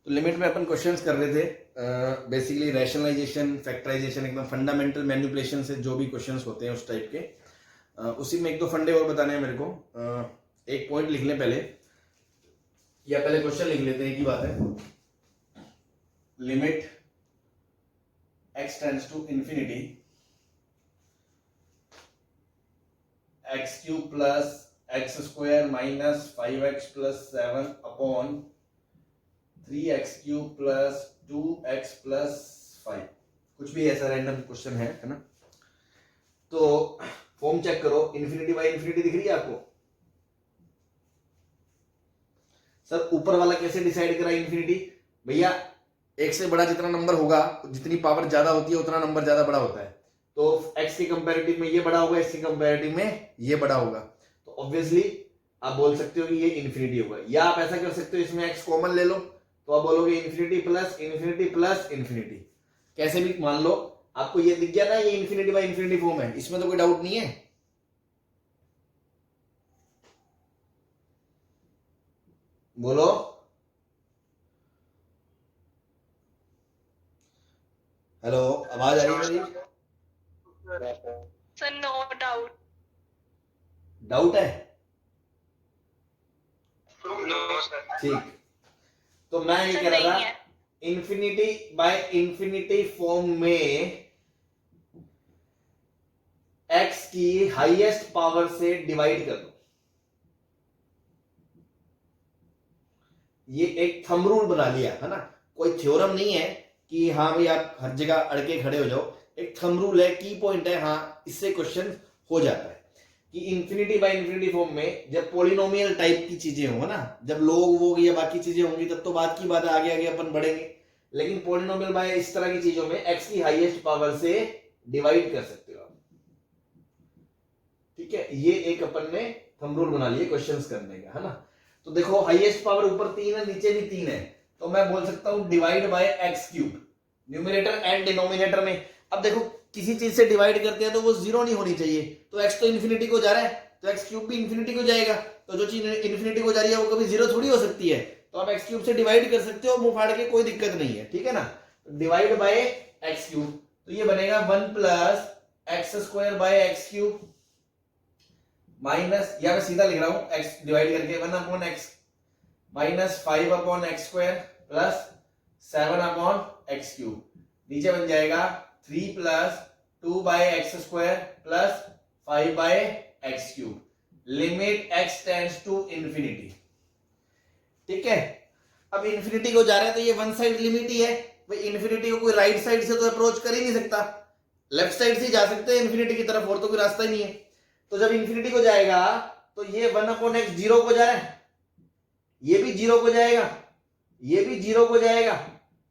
तो लिमिट में अपन क्वेश्चंस कर रहे थे, बेसिकली रैशनलाइजेशन, फैक्टराइजेशन, एकदम फंडामेंटल मैनिपुलेशन से जो भी क्वेश्चंस होते हैं उस टाइप के। उसी में एक दो फंडे और बताने हैं मेरे को। एक पॉइंट लिख लें पहले, या पहले क्वेश्चन लिख लेते हैं, एक ही बात है। Limit x tends to infinity x cube plus x square minus 5x plus 7 upon 3x cube plus 2x plus 5, कुछ भी ऐसा रैंडम क्वेश्चन है ना। तो फॉर्म चेक करो, इंफिनिटी बाय इंफिनिटी दिख रही है आपको? सर ऊपर वाला कैसे डिसाइड करा इंफिनिटी? भैया एक से बड़ा जितना नंबर होगा, जितनी पावर ज्यादा होती है उतना नंबर ज्यादा बड़ा होता है। तो x के कंपैरेटिव में ये बड़ा होगा, x के कंपैरेटिव में ये बड़ा होगा, तो ऑब्वियसली आप बोल सकते हो कि ये इंफिनिटी होगा। या आप ऐसा कर सकते हो, इसमें x कॉमन ले लो, तो आप बोलोगे infinity plus infinity plus infinity. कैसे भी मान लो, आपको ये दिख गया ना, ये इंफिनिटी बाय इंफिनिटी फॉर्म है, इसमें तो कोई डाउट नहीं है। बोलो हेलो, आवाज आ रही है मेरी? Sir no doubt. डाउट है? No sir. ठीक, तो मैं ये सर कह रहा नहीं था, है। इंफिनिटी बाय इंफिनिटी फॉर्म में x की हाईएस्ट पावर से डिवाइड कर दो। ये एक थंब रूल बना लिया है ना, कोई थ्योरम नहीं है कि हाँ भाई आप हर जगह अड़के खड़े हो जाओ। एक थंब रूल है, की पॉइंट है, हाँ इससे क्वेश्चन हो जाता है कि इंफिनिटी बाय इंफिनिटी फॉर्म में जब पॉलिनोमियल टाइप की चीजें हो ना, जब लोग वो या बाकी चीजें होंगी तब तो बात की बात है, आगे आगे अपन बढ़ेंगे। लेकिन पॉलिनोमियल बाय इस तरह की चीजों में x की हाईएस्ट पावर से डिवाइड कर सकते हो आप। ठीक है, ये एक अपन ने थंब रूल बना लिया क्वेश्चंस करने का, है ना। तो देखो हाईएस्ट पावर ऊपर 3 है, नीचे भी 3 है, तो मैं बोल सकता हूं divide by x cube, numerator and denominator में। अब देखो किसी चीज से डिवाइड करते हैं तो वो जीरो नहीं होनी चाहिए, तो x तो इंफिनिटी को जा रहा है, तो एक्स क्यूब भी इंफिनिटी को जाएगा, तो जो चीज इंफिनिटी को जा रही है वो कभी जीरो थोड़ी हो सकती है। तो आप एक्स क्यूब से डिवाइड कर सकते हो मुंह फाड़ के, कोई दिक्कत नहीं है, ठीक है ना। डिवाइड बाय एक्स क्यूब, तो ये बनेगा 1 plus x square by x cube minus, या मैं सीधा लिख रहा हूं x डिवाइड करके 1 upon x minus 5 upon x square plus 7 upon x cube, नीचे बन जाएगा 3 plus 2 by x square plus 5 by x cube, limit x tends to infinity. ठीक है, अब इंफिनिटी को जा रहा है तो ये वन साइड लिमिट ही है भाई, इंफिनिटी को कोई राइट साइड से तो अप्रोच कर ही नहीं सकता, लेफ्ट साइड से जा सकते हैं इंफिनिटी की तरफ, और तो कोई रास्ता ही नहीं है। तो जब इंफिनिटी को जाएगा तो ये 1 अपॉन एक्स जीरो को जा रहा है, ये भी जीरो को जाएगा, ये भी जीरो को जाएगा,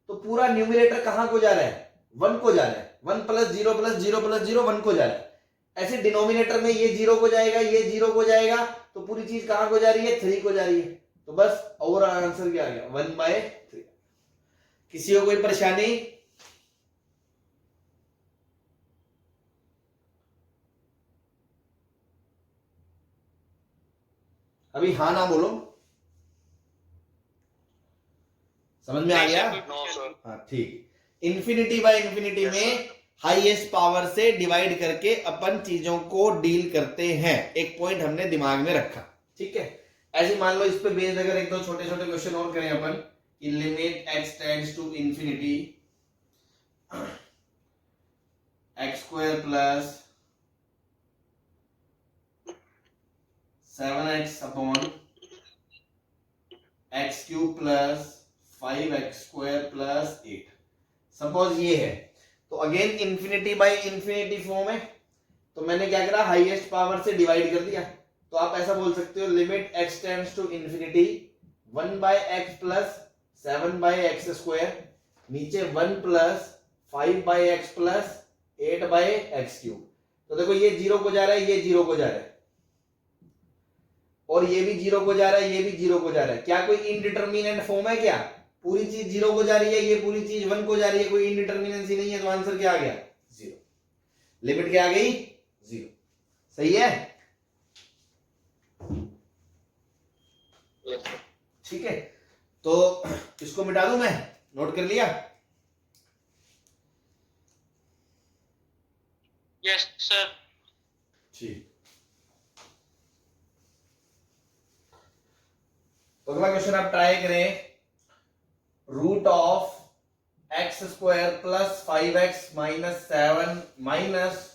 तो पूरा न्यूमरेटर कहां को जा रहा है? 1 को जा रहा है। 1 plus zero plus zero plus zero 1 को जा रहा है। ऐसे डिनोमिनेटर में ये जीरो को जाएगा, ये जीरो को जाएगा, तो पूरी चीज कहां को जा रही है? 3 को जा रही है। तो बस ओवरऑल आंसर क्या आ गया? 1/3। किसी को कोई परेशानी? अभी हाँ ना बोलो, समझ में आ गया? हाँ ठीक। इंफिनिटी बाय इंफिनिटी में हाईएस्ट पावर से डिवाइड करके अपन चीजों को डील करते हैं, एक पॉइंट हमने दिमाग में रखा। ठीक है, ऐसे मान लो इस पे बेस्ड अगर एक दो छोटे छोटे क्वेश्चन और करें अपन कि limit x tends to infinity x square plus 7x upon x cube plus 5x square plus 8, suppose ये है। तो again infinity by infinity form है, तो मैंने क्या करा? हाईएस्ट पावर से डिवाइड कर दिया। तो आप ऐसा बोल सकते हो limit x tends to infinity 1/x plus 7/x square, नीचे 1 plus 5/x plus 8/x cube. तो देखो ये जीरो को जा रहा है, ये जीरो को जा रहा है, और ये भी जीरो को जा रहा है, ये भी जीरो को जा रहा है। क्या कोई इनडिटरमिनेंट फॉर्म है क्या? पूरी चीज जीरो को जा रही है, ये पूरी चीज 1 को जा रही है, कोई इनडिटरमिनेंसी नहीं है, तो आंसर क्या आ गया? 0। लिमिट क्या आ गई? 0। सही है? ठीक है, तो इसको मिटा दूं मैं? नोट कर लिया? Yes, sir. ठीक। तो अगला क्वेश्चन आप ट्राई करें। Root of x square plus 5x minus 7 minus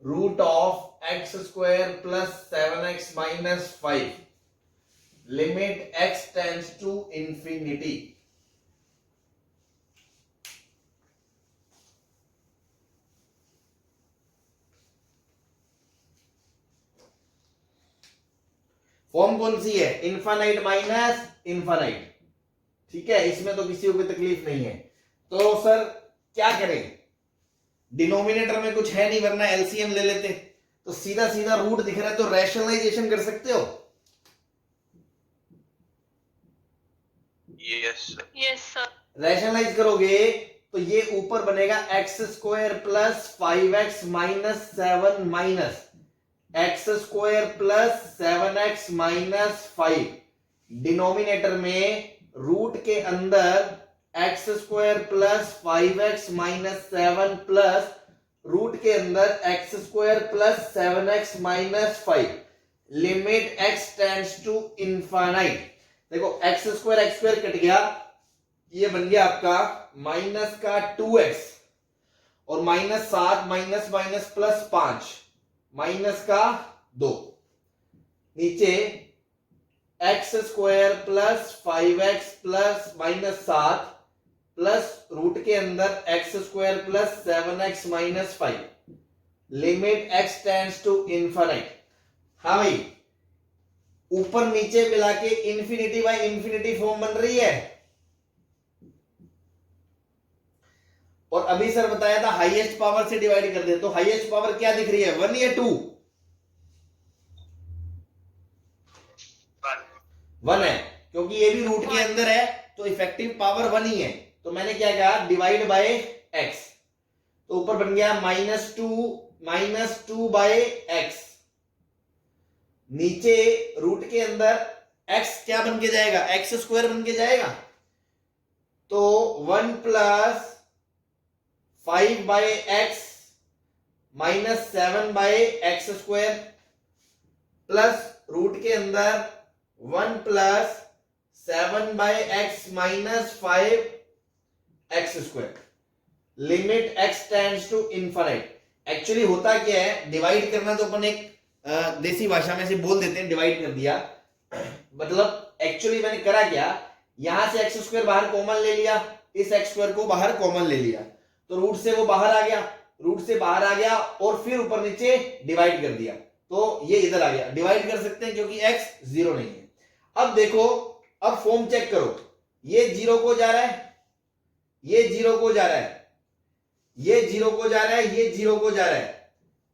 root of x square plus 7x minus 5 limit x tends to infinity. Form कौन सी है? Infinite minus infinite. ठीक है, इसमें तो किसी को कोई तकलीफ नहीं है। तो सर क्या करें? डिनोमिनेटर में कुछ है नहीं, वरना एलसीएम ले लेते। तो सीधा सीधा रूट दिख रहा है, तो रैशनलाइजेशन कर सकते हो? Yes, sir. Yes, sir. Rationalize करोगे तो ये ऊपर बनेगा x square plus 5x minus 7 minus x square plus 7x minus 5। Denominator में रूट के अंदर x square plus 5x minus 7 plus root के अंदर x square plus 7x minus 5 limit x tends to infinite. देखो एक्स स्क्वायर कट गया, ये बन गया आपका माइनस का 2x और minus 7 minus minus plus 5 minus का 2। नीचे x square plus 5x plus minus 7 plus root के अंदर x square plus 7x minus 5 limit x tends to infinite. हाँ भाई, ऊपर नीचे मिला के इंफिनिटी बाय इंफिनिटी फॉर्म बन रही है। और अभी सर बताया था हाईएस्ट पावर से डिवाइड कर दे, तो हाईएस्ट पावर क्या दिख रही है, 1 या 2? 1 है, क्योंकि ये भी रूट के अंदर है, तो इफेक्टिव पावर 1 ही है। तो मैंने क्या कहा, डिवाइड बाय x। तो ऊपर बन गया माइनस टू बाय एक्स। नीचे रूट के अंदर x क्या बन के जाएगा, एक्स स्क्वायर बन के जाएगा। तो 1 plus 5 by x minus 7 by x square plus root के अंदर 1 plus 7 by x minus 5 x square limit x tends to infinite. Actually होता क्या है, डिवाइड करना तो अपन एक देसी भाषा में से बोल देते हैं, डिवाइड कर दिया। मतलब एक्चुअली मैंने करा क्या, यहां से एक्स स्क्वायर बाहर कॉमन ले लिया, इस एक्स स्क्वायर को बाहर कॉमन ले लिया, तो रूट से वो बाहर आ गया, रूट से बाहर आ गया और फिर ऊपर नीचे डिवाइड कर दिया, तो ये इधर आ गया। डिवाइड कर सकते हैं क्योंकि x 0 नहीं है। अब देखो, अब फॉर्म चेक करो, ये 0 को जा रहा है, ये 0 को जा रहा है, ये 0 को जा रहा है, ये 0 को जा रहा है,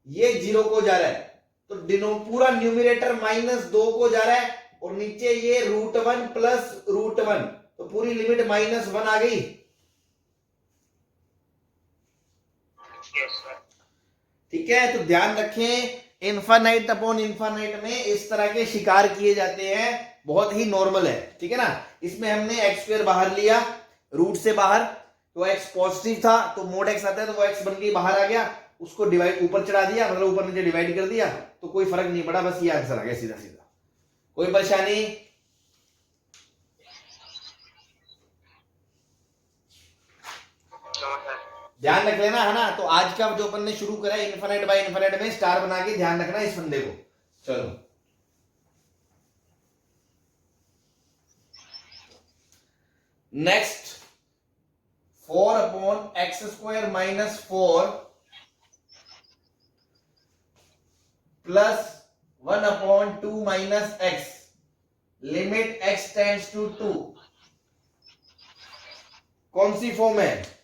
ये 0 को जा रहा है। तो पूरा न्यूमरेटर -2 को जा रहा है और नीचे ये √1 प्लस √1, तो पूरी लिमिट -1 आ गई। ठीक है, तो ध्यान रखें, इनफाइनाइट अपॉन इनफाइनाइट में इस तरह के शिकार किए जाते हैं, बहुत ही नॉर्मल है। ठीक है ना, इसमें हमने एक्स स्क्वायर बाहर लिया रूट से बाहर, तो x पॉजिटिव था तो मोड x आता है, तो वो x बन के बाहर आ गया, उसको डिवाइड ऊपर चढ़ा दिया, मतलब ऊपर नीचे डिवाइड कर दिया, तो कोई फर्क नहीं पड़ा, बस ये आंसर आ गया सीधा सीधा। कोई परेशानी? ध्यान रख लेना, है ना। तो आज का जो अपन ने शुरू करा इनफाइनाइट बाय इनफाइनाइट में स्टार बना के ध्यान रखना इस फंडे को। चलो next, 4 upon x square minus 4 plus 1 upon 2 minus x limit x tends to 2। कौन सी फॉर्म है?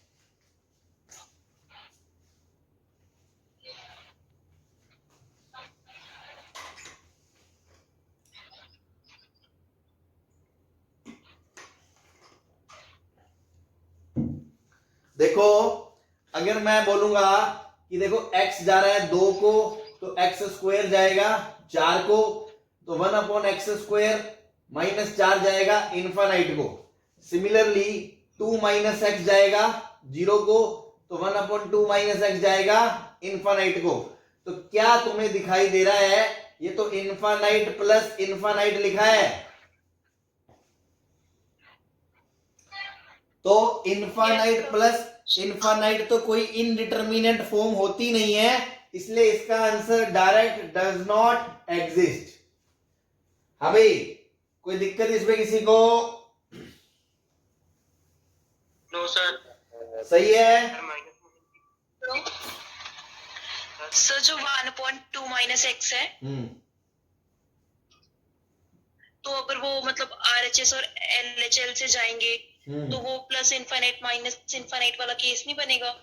देखो, अगर मैं बोलूंगा कि देखो x जा रहा है 2 को, तो एक्स स्क्वायर जाएगा 4 को, तो 1 अपॉन एक्स स्क्वायर माइनस 4 जाएगा इनफाइनाइट को। सिमिलरली 2 माइनस एक्स जाएगा 0 को, तो 1/2 माइनस एक्स जाएगा इनफाइनाइट को। तो क्या तुम्हें दिखाई दे रहा है, ये तो इनफाइनाइट प्लस इनफाइनाइट लिखा है, तो इनफाइनाइट प्लस इनफाइनाइट तो कोई इनडिटर्मिनेट फॉर्म होती नहीं है, इसलिए इसका answer direct does not exist. हाँ भाई, कोई दिक्कत इसमें किसी को? No sir. सही है। सर जो 1/2 माइनस एक्स है, तो अगर वो मतलब RHS और LHL से जाएंगे तो वो प्लस इनफाइनाइट माइनस इनफाइनाइट वाला केस नहीं बनेगा?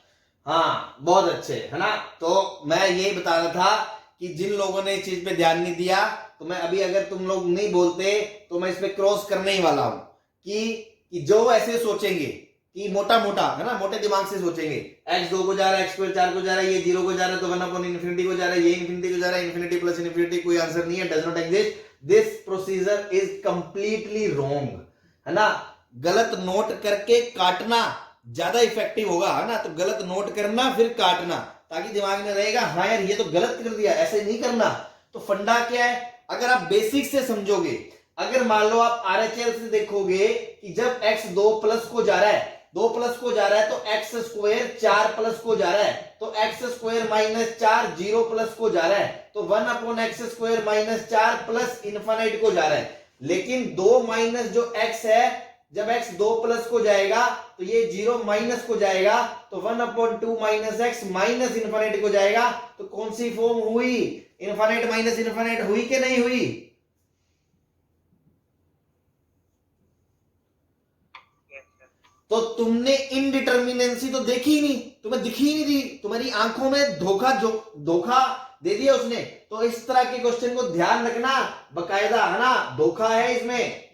हाँ, बहुत अच्छे है ना। तो मैं यही बता रहा था कि जिन लोगों ने इस चीज पे ध्यान नहीं दिया, तो मैं अभी अगर तुम लोग नहीं बोलते तो मैं इस पे क्रॉस करने ही वाला हूं कि जो ऐसे सोचेंगे कि मोटा मोटा है ना, मोटे दिमाग से सोचेंगे x 2 को जा रहा है, x² 4 को जा रहा है, ये 0 को जा रहा है, तो 1/∞ को जा रहा है, ये इन्फिनिटी को जा रहा है, इन्फिनिटी प्लस इन्फिनिटी कोई आंसर नहीं है, does not exist. This procedure is completely wrong, है ना। गलत नोट करके काटना ज्यादा इफेक्टिव होगा, है ना। तो गलत नोट करना फिर काटना, ताकि दिमाग में रहेगा हाँ यार ये तो गलत कर दिया, ऐसे नहीं करना। तो फंडा क्या है, अगर आप बेसिक से समझोगे, अगर मान लो आप RHL से देखोगे कि जब x 2 प्लस को जा रहा है, 2 प्लस को जा रहा है, तो x² 4 प्लस को जा रहा है, तो x² माइनस 4 0 प्लस को जा रहा है, तो 1/x² माइनस 4 प्लस इनफाइनाइट को जा रहा है। लेकिन 2 माइनस जो x है, जब x 2 प्लस को जाएगा तो ये 0 माइनस को जाएगा, तो 1/2 माइनस एक्स माइनस इनफाइनाइट को जाएगा। तो कौन सी फॉर्म हुई, इनफाइनाइट माइनस इनफाइनाइट हुई कि नहीं हुई? तो तुमने इनडिटर्मिनेंसी तो देखी ही नहीं, तुम्हें दिखी ही नहीं दी, तुम्हारी आंखों में धोखा दे दिया उसने। तो इस तरह के क्वेश्चन को ध्यान रखना बकायदा, है ना। धोखा है इसमें,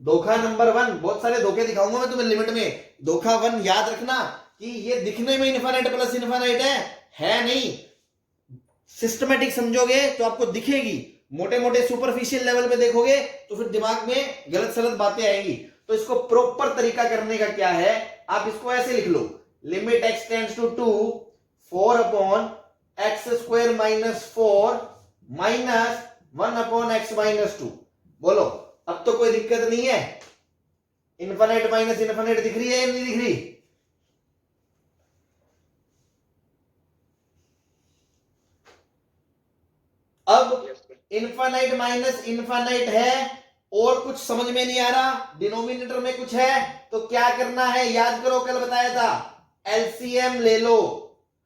धोखा नंबर 1। बहुत सारे धोखे दिखाऊंगा मैं तुम्हें लिमिट में। धोखा 1 याद रखना कि ये दिखने में इनफाइनाइट प्लस इनफाइनाइट है नहीं। सिस्टमेटिक समझोगे तो आपको दिखेगी, मोटे मोटे सुपरफिशियल लेवल पे देखोगे तो फिर दिमाग में गलत सलत बातें आएंगी। तो इसको प्रॉपर तरीका करने का क्या है, आप इसको ऐसे लिख लो, limit x tends to 2 4/x² minus 4 minus 1/x minus 2। बोलो, अब तो कोई दिक्कत नहीं है? इनफाइनाइट माइनस इनफाइनाइट दिख रही है या नहीं दिख रही? अब इनफाइनाइट माइनस इनफाइनाइट है और कुछ समझ में नहीं आ रहा, डिनोमिनेटर में कुछ है, तो क्या करना है, याद करो कल बताया था, एलसीएम ले लो,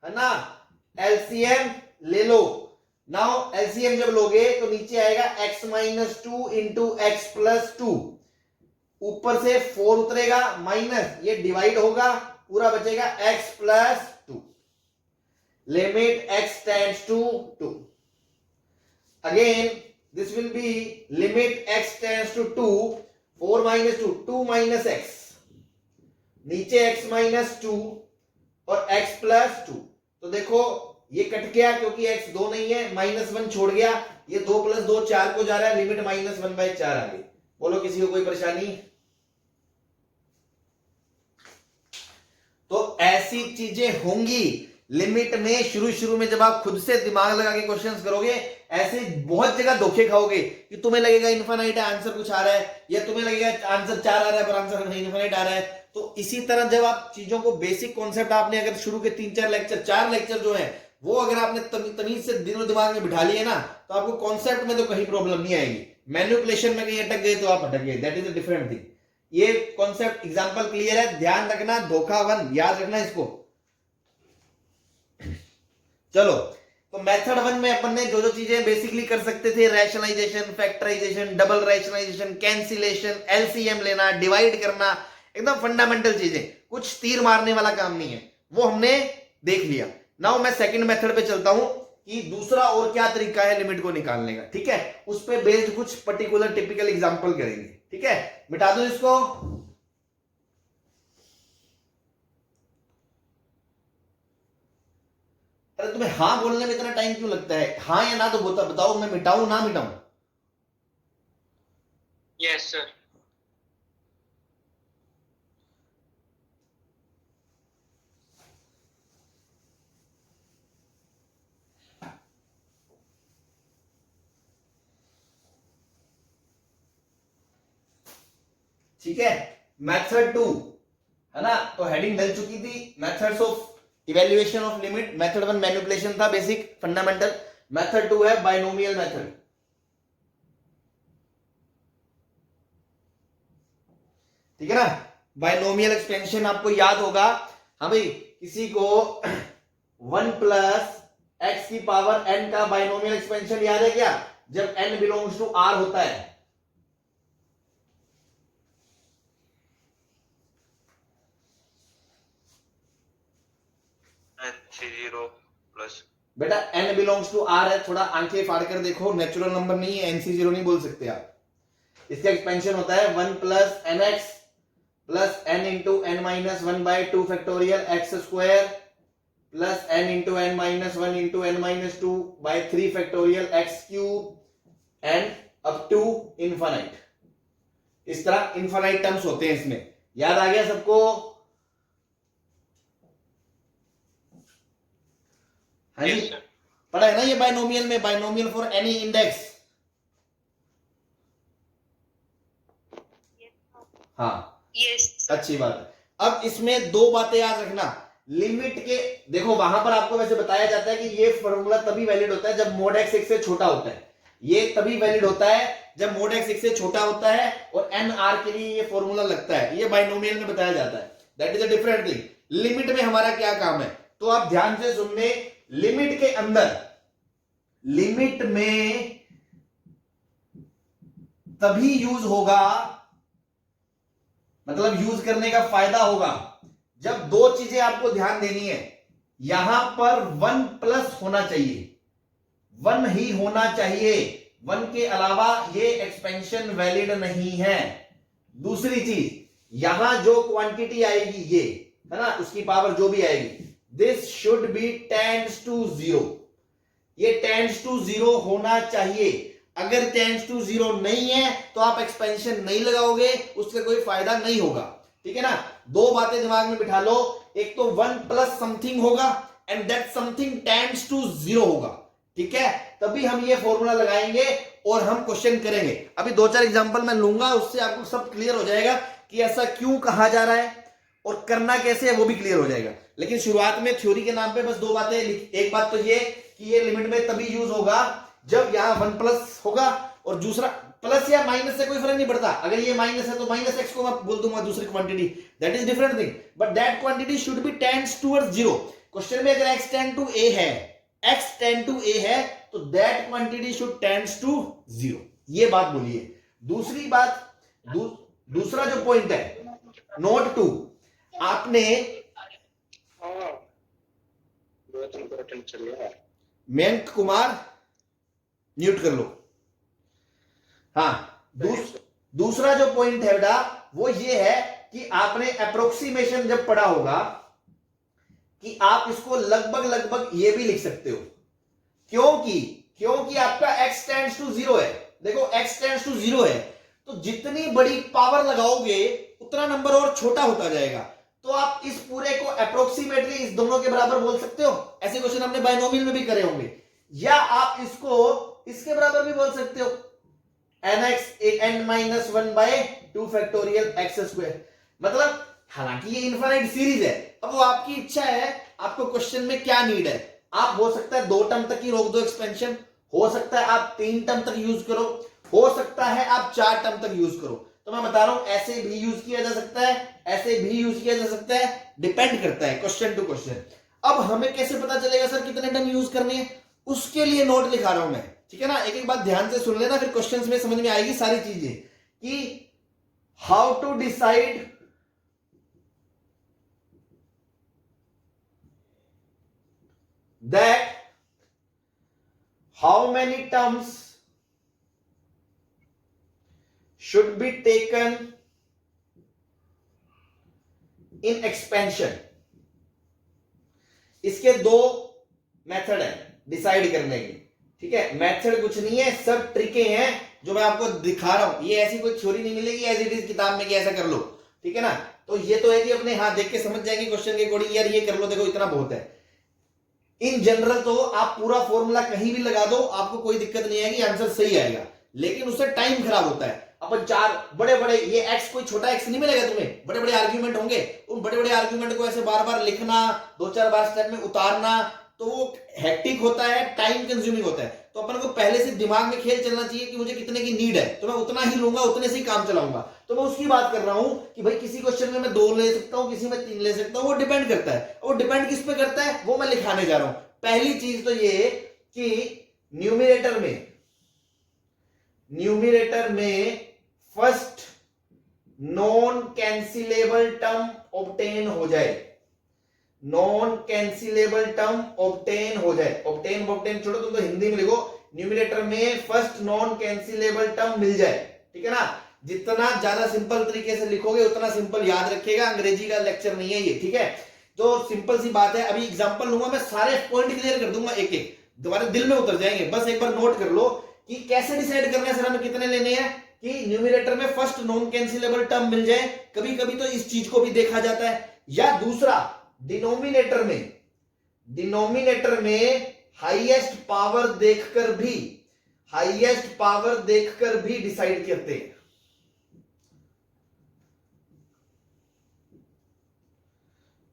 है ना। एलसीएम ले लो। नाउ एलसीएम जब लोगे तो नीचे आएगा x minus 2 into x plus 2, ऊपर से 4 उतरेगा, माइनस ये डिवाइड होगा, पूरा बचेगा x plus 2। Limit x tends to 2। Again this will be limit x tends to 2 4 minus 2 2 minus x, नीचे x minus 2 और x plus 2। तो देखो ये कट गया क्योंकि x 2 नहीं है, -1 छोड़ गया, ये 2 + 2 4 को जा रहा है, लिमिट -1/4 आ गई। बोलो किसी को कोई परेशानी? तो ऐसी चीजें होंगी लिमिट में। शुरू में जब आप खुद से दिमाग लगा के क्वेश्चंस करोगे, ऐसे बहुत जगह धोखे खाओगे कि तुम्हें लगेगा इनफाइनाइट है, आंसर कुछ आ रहा है, या तुम्हें लगेगा आंसर 4 आ रहा है पर आंसर इनफाइनाइट आ रहा है। तो इसी तरह जब आप चीजों को बेसिक कॉन्सेप्ट आपने अगर शुरू के 3-4 लेक्चर 4 लेक्चर जो है वो अगर आपने तमीज से दिनों दिमाग में बिठा लिए ना, तो आपको कॉन्सेप्ट में तो कहीं प्रॉब्लम नहीं आएगी। मैनिपुलेशन में कहीं अटक गए तो आप अटक गए, that is a different thing. ये कॉन्सेप्ट एग्जांपल क्लियर है, ध्यान रखना। धोखा 1 याद रखना इसको। चलो, तो मेथड 1 में अपन ने जो चीजें बेसिकली कर सकते थे, rationalization, factorization, double rationalization, cancellation, LCM लेना, डिवाइड करना, एकदम फंडामेंटल चीजें, कुछ तीर मारने वाला काम नहीं है, वो हमने देख लिया। नाउ मैं सेकंड मेथड पे चलता हूं कि दूसरा और क्या तरीका है लिमिट को निकालने का, ठीक है। उस पे बेस्ड कुछ पर्टिकुलर टिपिकल एग्जांपल करेंगे, ठीक है। मिटा दो इसको। अरे तुम्हें हाँ बोलने में इतना टाइम क्यों लगता है? हाँ या ना तो बताओ, मैं मिटाऊं ना मिटाऊं? Yes sir. ठीक है, मेथड 2 है ना, तो हेडिंग डल चुकी थी, methods of evaluation of limit. Method 1 manipulation था, बेसिक फंडामेंटल। मेथड 2 है बाइनोमियल मेथड। ठीक है ना, बाइनोमियल एक्सपेंशन आपको याद होगा। हाँ भाई, किसी को 1 प्लस एक्स की पावर n का बाइनोमियल एक्सपेंशन याद है क्या? जब n बिलोंग्स टू r होता है। NC0 प्लस बेटा n बिलोंग्स टू r है, थोड़ा आंखें फाड़ कर देखो, नेचुरल नंबर नहीं है, NC0 नहीं बोल सकते आप। इसका एक्सपेंशन होता है 1 plus nx plus n into n minus 1 by 2 factorial x square plus n into n minus 1 into n minus 2 by 3 factorial x cube and up to infinite. इस तरह इनफाइनाइट टर्म्स होते हैं इसमें। याद आ गया सबको? हाँ जी, पढ़ा है ना ये बाइनोमियल में, बाइनोमियल फॉर एनी इंडेक्स। हाँ यस अच्छी बात है। अब इसमें दो बातें याद रखना। लिमिट के देखो, वहां पर आपको वैसे बताया जाता है कि ये फॉर्मूला तभी वैलिड होता है जब मोड एक्स एक से छोटा होता है। ये तभी वैलिड होता है जब मोड एक्स एक से छोटा होता है और एन आर के लिए ये फॉर्मूला लगता है। ये बाइनोमियल में बताया जाता है। That is a different thing. Limit में हमारा क्या काम है, तो आप ध्यान से सुनने। लिमिट के अंदर, लिमिट में तभी यूज होगा, मतलब यूज करने का फायदा होगा, जब दो चीजें आपको ध्यान देनी है। यहां पर 1 प्लस होना चाहिए, 1 ही होना चाहिए, 1 के अलावा ये एक्सपेंशन वैलिड नहीं है। दूसरी चीज, यहां जो क्वांटिटी आएगी ये है ना, उसकी पावर जो भी आएगी, this should be tends to 0। ये टेंड्स टू 0 होना चाहिए। अगर टेंड्स टू 0 नहीं है तो आप एक्सपेंशन नहीं लगाओगे, उससे कोई फायदा नहीं होगा। ठीक है ना, दो बातें दिमाग में बिठा लो। एक तो 1 प्लस समथिंग होगा and that something tends to 0 होगा। ठीक है, तभी हम ये फॉर्मूला लगाएंगे और हम क्वेश्चन करेंगे। अभी 2-4 एग्जांपल मैं लूंगा, उससे आपको सब क्लियर हो जाएगा कि ऐसा क्यों कहा जा रहा है और करना कैसे है, वो भी क्लियर हो जाएगा। लेकिन शुरुआत में थ्योरी के नाम पे बस दो बातें। एक बात तो ये कि ये लिमिट में तभी यूज होगा जब यहां 1 प्लस होगा, और दूसरा प्लस या माइनस से कोई फर्क नहीं पड़ता। अगर ये माइनस है तो माइनस एक्स को मैं बोल दूंगा दूसरी quantity, that is different thing, but that quantity should be tends towards 0। Question में अगर x टेंड टू a है, x टेंड टू a है, तो that quantity should tends to 0। ये बात बोलिए। दूसरी बात, दूसरा जो पॉइंट है, नोट 2, आपने मयंक कुमार म्यूट कर लो। हाँ, दूसरा जो पॉइंट है बेटा वो ये है कि आपने अप्रोक्सीमेशन जब पढ़ा होगा कि आप इसको लगभग ये भी लिख सकते हो। क्योंकि आपका x टेंड्स टू 0 है। देखो x टेंड्स टू 0 है तो जितनी बड़ी पावर लगाओगे उतना नंबर और छोटा होता जाएगा। तो आप इस पूरे को अप्रोक्सीमेटली इस दोनों के बराबर बोल सकते हो। ऐसे क्वेश्चन हमने बाइनोमियल में भी करे होंगे। या आप इसको इसके बराबर भी बोल सकते हो, nx n minus 1 by 2 factorial x square. मतलब हालांकि ये इनफाइनाइट सीरीज है, अब वो आपकी इच्छा है, आपको क्वेश्चन में क्या नीड है। आप हो सकता है 2 टर्म तक ही रोक दो एक्सपेंशन, हो सकता है आप 3 टर्म तक यूज करो, हो सकता है आप 4 टर्म तक यूज करो। तो मैं बता रहा हूं ऐसे भी यूज किया जा सकता है, ऐसे भी यूज किया जा सकता है, डिपेंड करता है क्वेश्चन टू क्वेश्चन। अब हमें कैसे पता चलेगा सर कितने टर्म यूज करने हैं, उसके लिए नोट लिखा रहा हूं मैं। ठीक है ना, एक एक बात ध्यान से सुन लेना, फिर क्वेश्चंस में समझ में आएगी सारी चीजें कि how to decide that how many terms should be taken in expansion। इसके 2 मेथड है डिसाइड करने के। ठीक है, मेथड कुछ नहीं है, सब ट्रिकें हैं जो मैं आपको दिखा रहा हूं। ये ऐसी कोई थ्योरी नहीं मिलेगी एज इट इज किताब में कि ऐसा कर लो। ठीक है ना, तो ये तो है कि अपने हाथ देख के समझ जाएंगे क्वेश्चन के अकॉर्डिंग, यार ये कर लो, देखो इतना बहुत है। इन जनरल तो आप पूरा फॉर्मूला कहीं भी लगा दो, आपको कोई दिक्कत नहीं आएगी, आंसर सही आएगा। लेकिन उससे टाइम खराब होता है। अपन चार बड़े बड़े, ये एक्स कोई छोटा एक्स नहीं मिलेगा तुम्हें, बड़े बड़े आर्ग्यूमेंट होंगे, उन बड़े बड़े आर्ग्यूमेंट को ऐसे बार बार लिखना, दो चार बार स्टेप में उतारना, तो वो हेक्टिक होता है, टाइम कंज्यूमिंग होता है। तो अपन को पहले से दिमाग में खेल चलना चाहिए कि मुझे कितने की नीड है, तो मैं उतना ही लूंगा, उतने से ही काम चलाऊंगा। तो मैं उसकी बात कर रहा हूं कि भाई किसी क्वेश्चन में मैं 2 ले सकता हूं, किसी में 3 ले सकता हूं, वो डिपेंड करता है। वो डिपेंड किस पे करता है वो मैं लिखाने जा रहा हूं। पहली चीज तो ये कि न्यूमरेटर में first non cancellable term obtain हो जाए, नॉन कैंसिलेबल टर्म ऑब्टेन हो जाए। ऑब्टेन छोड़ो, तुम तो हिंदी में लिखो, न्यूमरेटर में फर्स्ट नॉन कैंसिलेबल टर्म मिल जाए, ठीक है ना। जितना ज्यादा सिंपल तरीके से लिखोगे उतना सिंपल याद रखेगा, अंग्रेजी का लेक्चर नहीं है ये, ठीक है। तो सिंपल सी बात है, अभी एग्जांपल लूंगा, मैं सारे पॉइंट क्लियर कर दूंगा, एक एक तुम्हारे दिल में उतर जाएंगे। बस एक बार नोट कर लो कि कैसे डिसाइड करना है सर हमें कितने लेने हैं, कि न्यूमरेटर में फर्स्ट नॉन कैंसिलेबल टर्म मिल जाए। कभी कभी तो इस चीज को भी देखा जाता है। या दूसरा, डिनोमिनेटर में हाईएस्ट पावर देखकर भी डिसाइड करते हैं।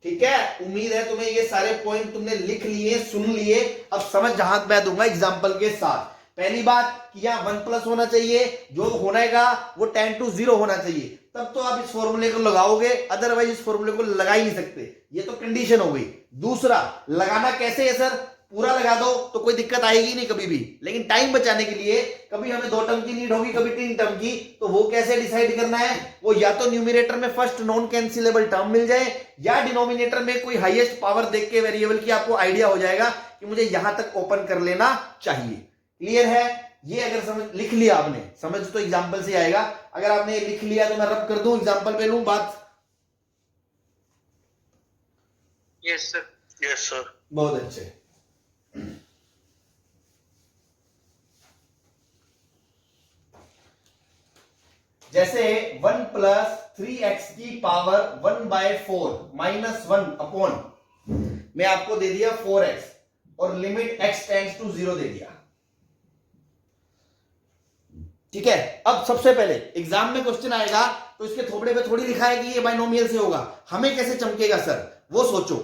ठीक है, उम्मीद है तुम्हें ये सारे पॉइंट तुमने लिख लिए, सुन लिए। अब समझ जहां मैं दूंगा एग्जांपल के साथ। पहली बात कि यहां 1+ होना चाहिए, जो होनेगा वो 10 to 0 होना चाहिए, तब तो आप इस फॉर्मूले को लगाओगे, अदरवाइज इस फॉर्मूले को लगा ही नहीं सकते, ये तो कंडीशन हो गई। दूसरा, लगाना कैसे है सर, पूरा लगा दो तो कोई दिक्कत आएगी नहीं कभी भी, लेकिन टाइम बचाने के लिए कभी हमें 2 टर्म की नीड होगी, कभी 3 टर्म की, तो वो कैसे डिसाइड करना है, वो या तो न्यूमरेटर में फर्स्ट नॉन कैंसिलेबल टर्म मिल जाए, या डिनोमिनेटर में कोई हाईएस्ट पावर देख के वेरिएबल की आपको आइडिया हो जाएगा कि मुझे यहां तक ओपन कर लेना चाहिए। क्लियर है? ये अगर समझ लिख लिया आपने, समझ तो एग्जांपल से आएगा। अगर आपने ये लिख लिया तो मैं रब कर दूं, एग्जांपल पे लूं बात। Yes sir. बहुत अच्छे। जैसे 1 + 3x की पावर 1/4 -1 अपॉन, मैं आपको दे दिया 4x और लिमिट x टेंड्स टू 0 दे दिया, ठीक है। अब सबसे पहले एग्जाम में क्वेश्चन आएगा तो इसके थोबड़े पे थोड़ी लिखा है कि ये बाइनोमियल से होगा, हमें कैसे चमकेगा सर, वो सोचो।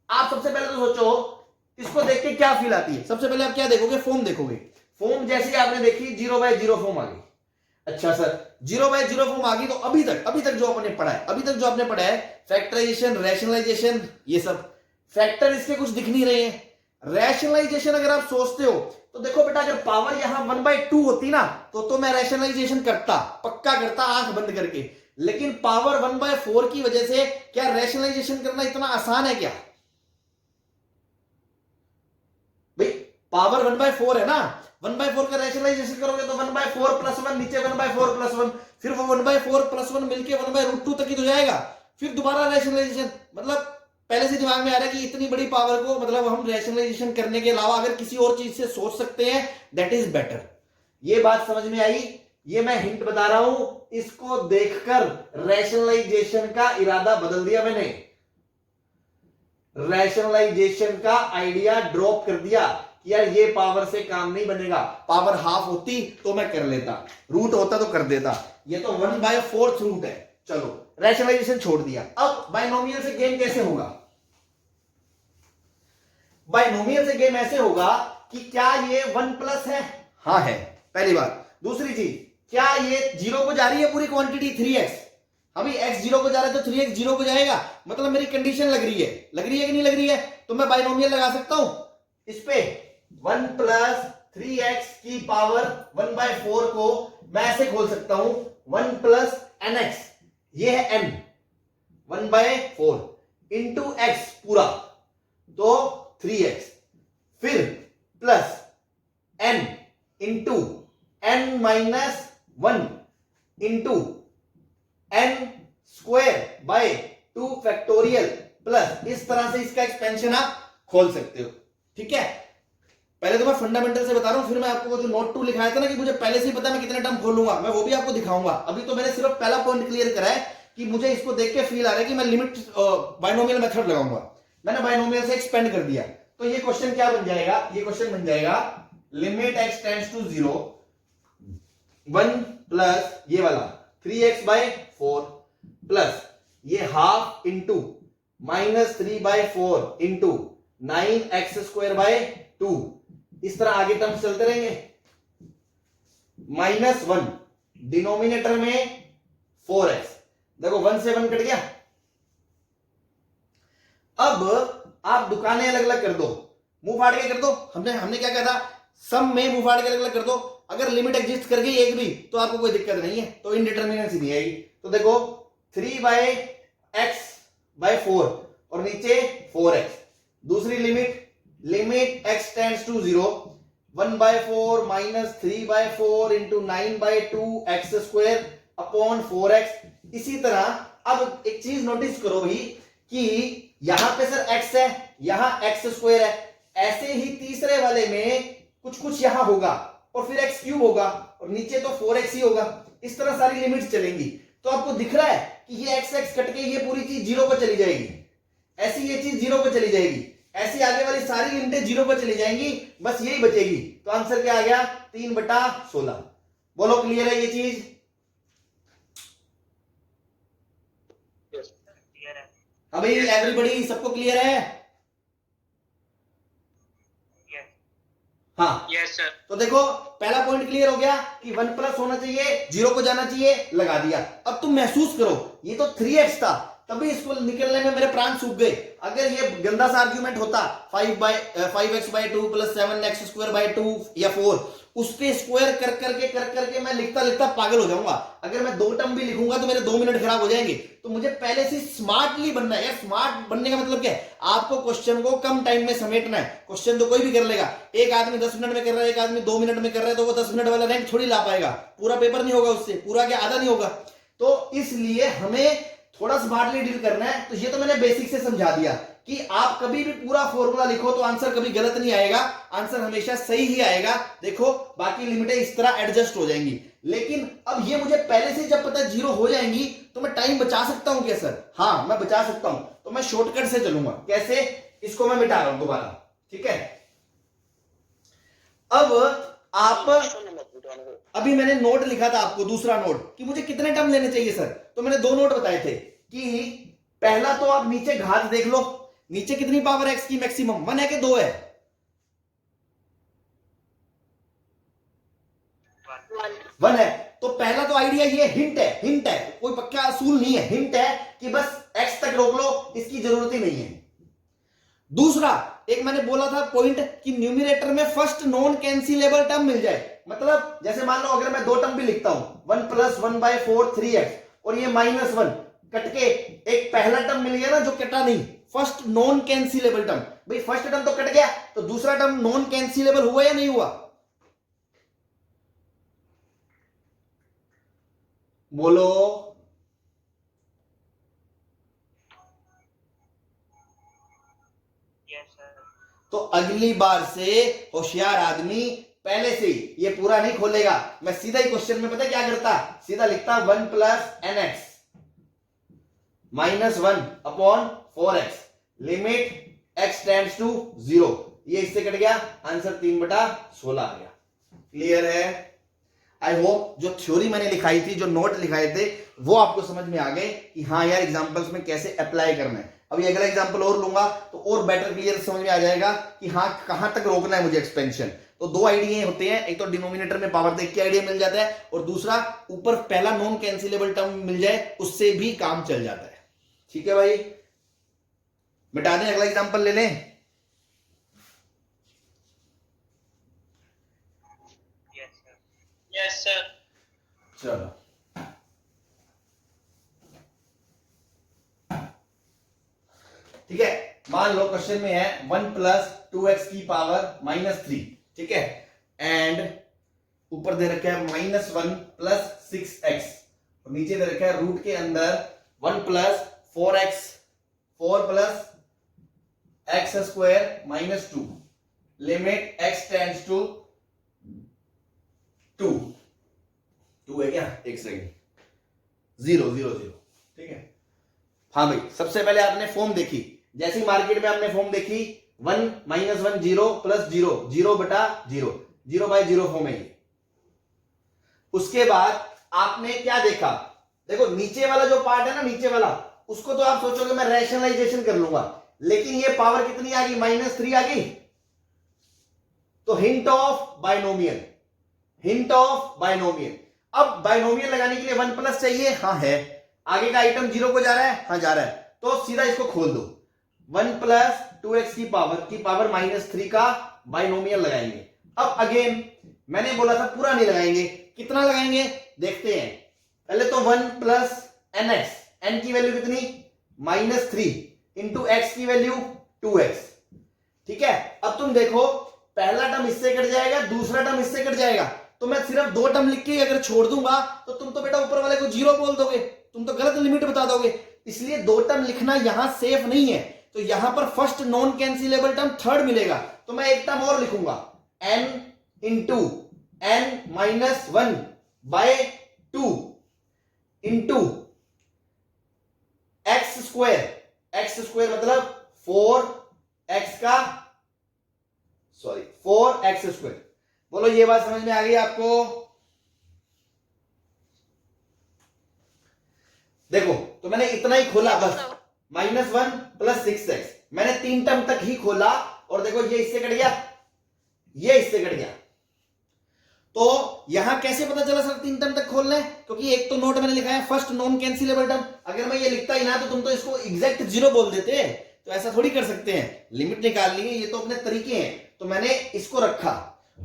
आप सबसे पहले तो सोचो इसको देख के क्या फील आती है। सबसे पहले आप क्या देखोगे, फॉर्म देखोगे। फॉर्म जैसे आपने देखी 0/0 फॉर्म आ गई। अच्छा सर 0/0 फॉर्म आ गई, तो अभी तक जो आपने पढ़ा है फैक्टराइजेशन, रैशनलाइजेशन, ये सब फैक्टर इसके कुछ दिख नहीं रहे हैं। रैशनलाइजेशन अगर आप सोचते हो तो देखो बेटा, अगर पावर यहां 1/2 होती ना तो मैं रैशनलाइजेशन पक्का करता आंख बंद करके, लेकिन पावर 1/4 की वजह से क्या रैशनलाइजेशन करना इतना आसान है क्या भाई? पावर 1/4 है ना, 1/4 का रैशनलाइजेशन करोगे तो 1/4 + 1 नीचे 1/4 + 1, फिर वो 1/4 + 1 मिलके 1/√2 तक ही तो जाएगा, फिर दोबारा रैशनलाइजेशन। मतलब पहले से दिमाग में आ रहा है कि इतनी बड़ी पावर को मतलब हम रैशनलाइजेशन करने के अलावा अगर किसी और चीज से सोच सकते हैं, दैट इज बेटर। ये बात समझ में आई? ये मैं हिंट बता रहा हूं, इसको देखकर रैशनलाइजेशन का इरादा बदल दिया मैंने, रैशनलाइजेशन का आइडिया ड्रॉप कर दिया कि यार ये पावर से काम नहीं बनेगा, पावर हाफ होती तो मैं कर लेता, रूट होता तो कर देता, ये तो 1/4 रूट है। चलो रैशनलाइजेशन छोड़ दिया। अब बाइनोमियल से गेम कैसे होगा? बाइनोमियल से गेम ऐसे होगा कि क्या ये 1+ है? हाँ है, पहली बात। दूसरी चीज, क्या ये 0 को जा रही है पूरी क्वांटिटी 3x? अभी x 0 को जा रहा है तो 3x 0 को जाएगा, मतलब मेरी कंडीशन लग रही है कि नहीं लग रही है? तो मैं बाइनोमियल लगा सकता हूं इस पे। 1 + 3x की पावर 1/4 को मैं ऐसे खोल सकता हूं 1 + nx, ये है n, 1/4 इंटू x पूरा, तो 3x, फिर plus n into n - 1 into n² / 2 factorial plus, इस तरह से इसका एक्सपेंशन आप खोल सकते हो, ठीक है। पहले तो मैं फंडामेंटल से बता रहा हूं, फिर मैं आपको जो नोट 2 लिखाया था ना कि मुझे पहले से ही पता मैं कितने टर्म खोलूंगा, मैं वो भी आपको दिखाऊंगा। अभी तो मैंने सिर्फ पहला पॉइंट क्लियर करा है कि मुझे इसको देख के फील आ रहा है कि मैं लिमिट बाइनोमियल मेथड लगाऊंगा। मैंने बाइनोमियल से एक्सपेंड कर दिया, तो ये क्वेश्चन क्या बन जाएगा? ये क्वेश्चन बन जाएगा limit x tends to 0 1 plus ये वाला 3x/4 प्लस ये हाफ इंटू -3/4 इंटू 9x²/2, इस तरह आगे टर्म्स चलते रहेंगे। -1 डिनोमिनेटर में 4x, देखो 1 से 1 कट गया। अब आप दुकानें अलग अलग कर दो, मुंह फाड़ के कर दो। हमने क्या कहा था, सम में मुंह फाड़ के अलग अलग कर दो। अगर लिमिट एग्जिस्ट कर गई एक भी तो आपको कोई दिक्कत नहीं है, तो इनडिटर्मिनेंसी नहीं आएगी। तो देखो 3/x/4 और नीचे 4x। दूसरी limit x tends to 0, 1/4 - 3/4 into 9/2x² upon 4x। इसी तरह अब एक चीज नोटिस करो भाई कि यहां पे सर x है, यहां x² है, ऐसे ही तीसरे वाले में कुछ यहां होगा और फिर x³ होगा और नीचे तो 4x ही होगा। इस तरह सारी लिमिट्स चलेंगी। तो आपको दिख रहा है कि ये x कट के ये पूरी चीज 0 पर चली जाएगी, ऐसी ये चीज 0 पर चली जाएगी, ऐसी आगे वाली सारी लिमिटें 0 पर चली जाएंगी, बस यही बचेगी। तो आंसर क्या आ गया, 3/16। बोलो क्लियर है ये चीज? अभी एवरीबॉडी सबको क्लियर है? हाँ यस सर। तो देखो पहला पॉइंट क्लियर हो गया कि 1 प्लस होना चाहिए, 0 को जाना चाहिए, लगा दिया। अब तुम महसूस करो ये तो 3x था, तभी इसको निकलने में मेरे प्राण सूख गए। अगर ये गंदा सा आर्ग्यूमेंट होता 5x/2 प्लस 7x²/2 या 4, उस पे स्क्वायर कर करके मैं लिखता पागल हो जाऊंगा। अगर मैं 2 टर्म भी लिखूंगा तो मेरे 2 मिनट खराब हो जाएंगे। तो मुझे पहले से स्मार्टली बनना है। स्मार्ट बनने का मतलब क्या है, आपको क्वेश्चन को कम टाइम में समेटना है। क्वेश्चन तो कोई भी कर लेगा, एक आदमी 10 मिनट में कर रहा है, एक आदमी 2 मिनट में कर रहा है, तो वो 10 मिनट वाला रैंक थोड़ी ला पाएगा। पूरा पेपर नहीं होगा उससे, पूरा क्या आधा नहीं होगा। तो इसलिए हमें थोड़ा स्मार्टली डील करना है। तो ये तो मैंने बेसिक से समझा दिया कि आप कभी भी पूरा फॉर्मूला लिखो तो आंसर कभी गलत नहीं आएगा, आंसर हमेशा सही ही आएगा। देखो बाकी लिमिटें इस तरह एडजस्ट हो जाएंगी। लेकिन अब ये मुझे पहले से जब पता 0 हो जाएंगी तो मैं टाइम बचा सकता हूं क्या सर? हाँ मैं बचा सकता हूं। तो मैं शॉर्टकट से चलूंगा। कैसे? इसको मैं मिटा रहा हूं दोबारा, ठीक है। अब आप, अभी मैंने नोट लिखा था आपको, दूसरा नोट, कि मुझे कितने टर्म लेने चाहिए सर। तो मैंने 2 नोट बताए थे कि पहला तो आप नीचे घात देख लो, नीचे कितनी पावर x की मैक्सिमम 1 है कि 2 है? 1 है। तो पहला तो आइडिया ये हिंट है, कोई पक्का असूल नहीं है, हिंट है कि बस x तक रोक लो, इसकी जरूरत ही नहीं है। दूसरा एक मैंने बोला था पॉइंट कि न्यूमरेटर में फर्स्ट नॉन कैंसिलेबल टर्म मिल जाए। मतलब जैसे मान लो अगर मैं 2 टर्म भी लिखता हूं, 1 + 1/4 3x और ये -1 कट के एक पहला टर्म मिल गया ना जो कटा नहीं, फर्स्ट नॉन कैंसिलेबल टर्म। भाई फर्स्ट टर्म तो कट गया, तो दूसरा टर्म नॉन कैंसिलेबल हुआ या नहीं हुआ? बोलो। Yes sir. तो अगली बार से होशियार आदमी पहले से ये पूरा नहीं खोलेगा। मैं सीधा ही क्वेश्चन में पता क्या करता, सीधा लिखता 1 + nx -1/4x limit x tends to 0। ये इससे कट गया, आंसर 3/16 आ गया। क्लियर है? आई होप जो थ्योरी मैंने लिखाई थी, जो नोट लिखाए थे, वो आपको समझ में आ गए कि हाँ यार एग्जांपल्स में कैसे अप्लाई करना है। अभी अगला एग्जांपल और लूंगा तो और बेटर क्लियर समझ में आ जाएगा कि हाँ कहां तक रोकना है मुझे एक्सपेंशन। तो 2 आइडिया होते हैं, एक तो डिनोमिनेटर में पावर देख के आइडिया मिल जाता है, और दूसरा ऊपर पहला नॉन कैंसिलेबल टर्म मिल जाए, उससे भी काम चल जाता है। ठीक है भाई, मिटा दें, अगला एग्जांपल ले लें। Yes sir. चलो ठीक है, मान लो क्वेश्चन में है 1 + 2x की पावर -3, ठीक है, एंड ऊपर दे रखा है -1 + 6x और नीचे दे रखा है रूट के अंदर 1 + 4x 4 + x² - 2 limit x tends to 2 है क्या? एक सेकेंड, 0 0 0, ठीक है। हाँ भाई, सबसे पहले आपने फॉर्म देखी, जैसी मार्केट में आपने फॉर्म देखी 1 - 1 0 + 0 0/0 0/0 फॉर्म है ये। उसके बाद आपने क्या देखा, देखो नीचे वाला जो पार्ट है ना, नीचे वाला, उसको तो आप सोचोगे मैं रैशनलाइजेशन कर लूंगा, लेकिन ये पावर कितनी आ गई, -3 आ गई। तो hint of binomial, hint of binomial. अब बाइनोमियल लगाने के लिए 1 प्लस चाहिए, हाँ है। आगे का आइटम 0 को जा रहा है, हाँ जा रहा है, तो सीधा इसको खोल दो। 1 प्लस 2x की पावर -3 का बाइनोमियल लगाएंगे। अब अगेन मैंने बोला था पूरा नहीं लगाएंगे, कितना लगाएंगे देखते हैं। पहले तो 1 प्लस nx, n की वैल्यू कितनी, -3 इंटू x की वैल्यू 2x, ठीक है। अब तुम देखो पहला टर्म इससे कट जाएगा, दूसरा टर्म इससे कट जाएगा, तो मैं सिर्फ 2 टर्म लिख के अगर छोड़ दूंगा तो तुम तो बेटा ऊपर वाले को 0 बोल दोगे, तुम तो गलत लिमिट बता दोगे। इसलिए 2 टर्म लिखना यहां सेफ नहीं है, तो यहां पर first non cancellable term third मिलेगा, तो मैं एक टर्म और लिखूंगा, n into n-1 by 2 into x square मतलब 4x स्क्वायर। बोलो ये बात समझ में आ गई आपको? देखो तो मैंने इतना ही खोला बस, -1 प्लस 6x, मैंने 3 टर्म तक ही खोला, और देखो ये इससे कट गया, ये इससे कट गया। तो यहां कैसे पता चला सर 3 टर्म तक खोलना है, क्योंकि एक तो नोट मैंने लिखा है फर्स्ट नॉन कैंसिलेबल टर्म। अगर मैं ये लिखता ही ना तो तुम तो इसको एग्जैक्ट 0 बोल देते, तो ऐसा थोड़ी कर सकते हैं, लिमिट निकालनी है, ये तो अपने तरीके हैं, तो मैंने इसको रखा।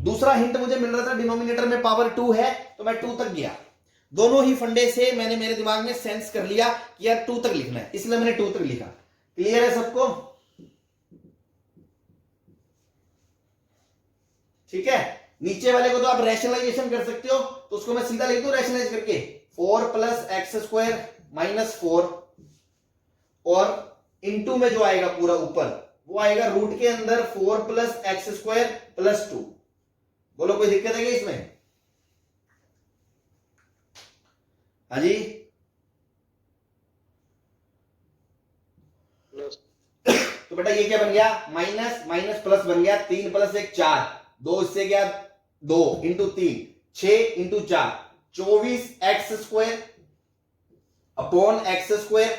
दूसरा हिंट मुझे मिल रहा था डिनोमिनेटर में पावर 2 है, तो मैं 2 तक गया। दोनों ही फंडे से मैंने मेरे दिमाग में सेंस कर लिया कि यार 2 तक लिखना है, इसलिए मैंने 2 तक लिखा। क्लियर है सबको? ठीक है। नीचे वाले को तो आप रैशनलाइजेशन कर सकते हो, तो उसको मैं सीधा लिख दूं रैशनलाइज करके, 4 प्लस एक्स स्क्वायर -4, और इनटू में जो आएगा पूरा ऊपर वो आएगा रूट के अंदर 4 प्लस एक्स स्क्वायर प्लस 2। बोलो कोई दिक्कत है क्या इसमें? हाँ जी, तो बेटा ये क्या बन गया, माइनस माइनस प्लस बन गया, 3 प्लस 1 4, 2 इससे गया 2 into 3 6 into 4 24 x square upon x square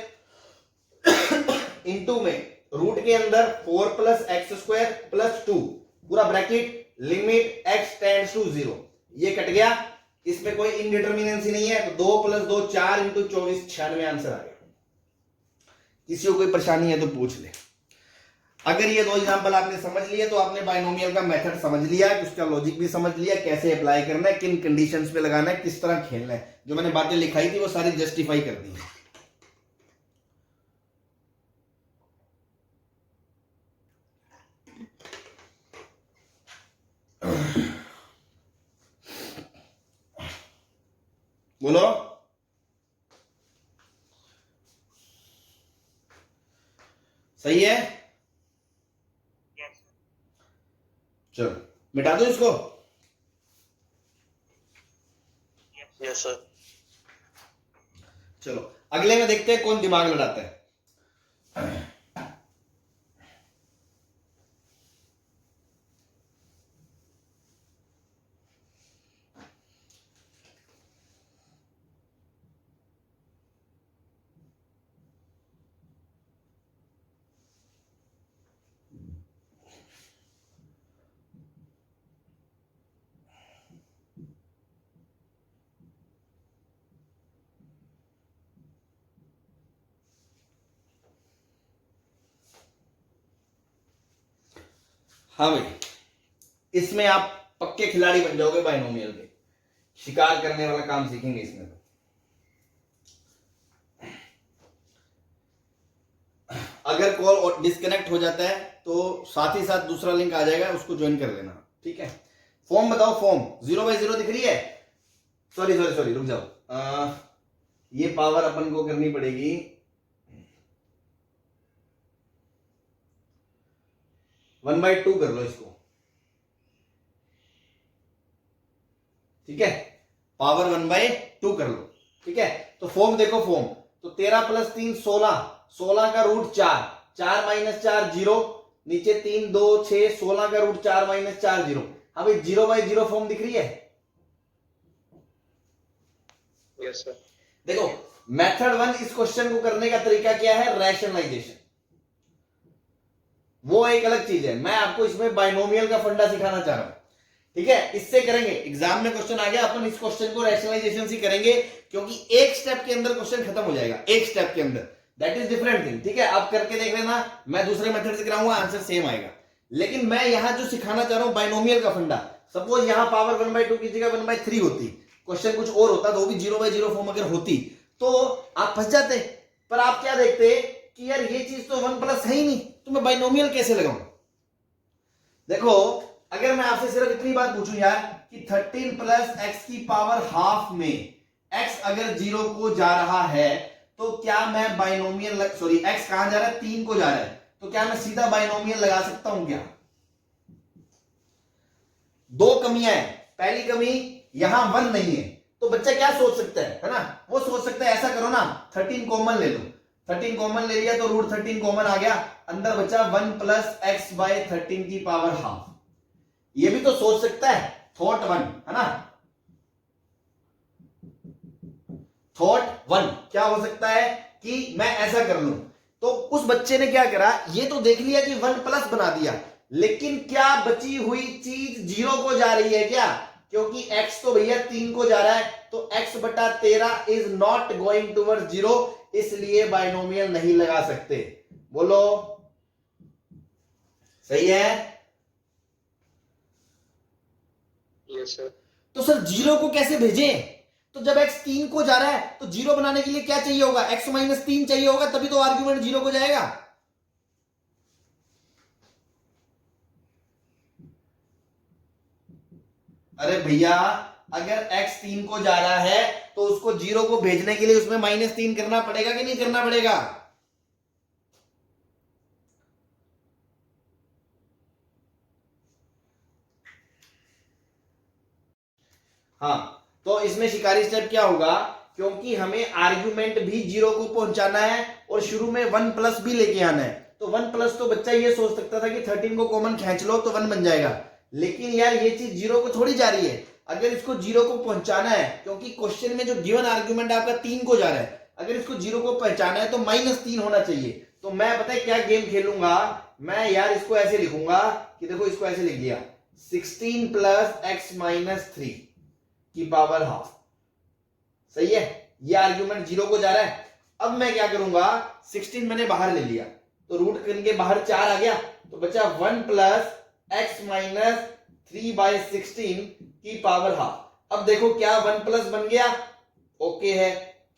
into में रूट के अंदर 4 प्लस एक्स स्क्वायर प्लस 2 पूरा bracket, limit x tends to 0, ये कट गया, इसमें कोई इनडिटर्मिनेंसी नहीं है, तो 2 प्लस 2 4 इंटू 24 96 आंसर आ गया। किसी को कोई परेशानी है तो पूछ ले। अगर ये 2 एग्जांपल आपने समझ लिए तो आपने बाइनोमियल का मेथड समझ लिया, उसका लॉजिक भी समझ लिया, कैसे अप्लाई करना है, किन कंडीशंस पे लगाना है, किस तरह खेलना है। जो मैंने बातें लिखाई थी वो सारी जस्टिफाई कर दी है। बोलो सही है? चलो मिटा दो इसको। Yes sir. चलो अगले में देखते हैं कौन दिमाग लड़ाता है। हाँ भाई, इसमें आप पक्के खिलाड़ी बन जाओगे बाइनोमियल के, शिकार करने वाला काम सीखेंगे इसमें। तो अगर कॉल डिस्कनेक्ट हो जाता है तो साथ ही साथ दूसरा लिंक आ जाएगा, उसको ज्वाइन कर लेना, ठीक है। फॉर्म बताओ, फॉर्म 0/0 दिख रही है? सॉरी रुक जाओ, ये पावर अपन को करनी पड़ेगी, वन बाई टू कर लो इसको, ठीक है, पावर 1/2 कर लो, ठीक है। तो फॉर्म देखो, फॉर्म तो 13 प्लस 3 16, 16 का रूट 4, 4 माइनस 4 0, नीचे 3 2 6, 16 का रूट 4 माइनस 4 0। हाँ भाई 0/0 फॉर्म दिख रही है? Yes sir. देखो मेथड 1 इस क्वेश्चन को करने का तरीका क्या है, रैशनलाइजेशन, वो एक अलग चीज है। मैं आपको इसमें बाइनोमियल का फंडा सिखाना चाह रहा हूं, ठीक है। इससे करेंगे, एग्जाम में क्वेश्चन आ गया, अपन इस क्वेश्चन को रैशनलाइजेशन से करेंगे, क्योंकि एक स्टेप के अंदर क्वेश्चन खत्म हो जाएगा, एक स्टेप के अंदर, दैट इज डिफरेंट थिंग, ठीक है। आप करके देख लेना, मैं दूसरे मेथड से कराऊंगा, आंसर सेम आएगा। लेकिन मैं यहां जो सिखाना चाह रहा हूं बाइनोमियल का फंडा, सपोज यहां पावर 1/2 की जगह 1/3 होती, क्वेश्चन कुछ और होता, तो वो भी 0/0 फॉर्म अगर होती, तो आप फंस जाते। पर आप क्या देखते कि यार ये चीज तो 1 प्लस है ही नहीं, तो मैं बाइनोमियल कैसे लगाऊं। देखो अगर मैं आपसे सिर्फ इतनी बात पूछूं यार कि 13 प्लस एक्स की पावर हाफ में x अगर 0 को जा रहा है, तो क्या मैं बाइनोमियल, सॉरी x कहां जा रहा है, 3 को जा रहा है, तो क्या मैं सीधा बाइनोमियल लगा सकता हूं क्या। दो कमियां हैं, पहली कमी यहां 1 नहीं है, तो बच्चा क्या सोच सकता है ना, वो सोच सकता है ऐसा करो ना, 13 कॉमन ले लो, 13 कॉमन ले लिया तो रूट 13 कॉमन आ गया, अंदर बचा 1 प्लस एक्स बाय 13 की पावर हाफ। ये भी तो सोच सकता है, थॉट 1 है ना, थॉट 1 क्या हो सकता है कि मैं ऐसा कर लूं। तो उस बच्चे ने क्या करा, ये तो देख लिया कि 1 प्लस बना दिया, लेकिन क्या बची हुई चीज 0 को जा रही है क्या, क्योंकि x तो भैया 3 को जा रहा है, तो x बटा 13 इज नॉट गोइंग टूवर्ड 0, इसलिए बाइनोमियल नहीं लगा सकते। बोलो सही है। Yes sir. तो सर 0 को कैसे भेजें, तो जब x 3 को जा रहा है तो 0 बनाने के लिए क्या चाहिए होगा, x - 3 चाहिए होगा, तभी तो आर्ग्यूमेंट 0 को जाएगा। अरे भैया अगर x 3 को जा रहा है तो उसको 0 को भेजने के लिए उसमें -3 करना पड़ेगा कि नहीं करना पड़ेगा। हाँ, तो इसमें शिकारी स्टेप क्या होगा, क्योंकि हमें आर्ग्यूमेंट भी 0 को पहुंचाना है और शुरू में 1 प्लस भी लेके आना है, तो 1 प्लस तो बच्चा ये सोच सकता था कि 13 को कॉमन खींच लो तो 1 बन जाएगा, लेकिन यार ये चीज 0 को थोड़ी जा रही है। अगर इसको 0 को पहुंचाना है, क्योंकि क्वेश्चन में जो गिवन आर्ग्यूमेंट आपका 3 को जा रहा है, अगर इसको 0 को पहुंचाना है तो -3 होना चाहिए। तो मैं पता है क्या गेम खेलूंगा, मैं यार इसको ऐसे लिखूंगा कि देखो इसको ऐसे लिख दिया, 16 प्लस एक्स -3 की पावर हाफ, सही है, ये आर्ग्यूमेंट 0 को जा रहा है। अब मैं क्या करूंगा, 16 मैंने बाहर ले लिया, तो रूट करके बाहर 4 आ गया, तो बचा 1 प्लस एक्स -3/16 की पावर हाफ। अब देखो क्या 1 प्लस बन गया, ओके है,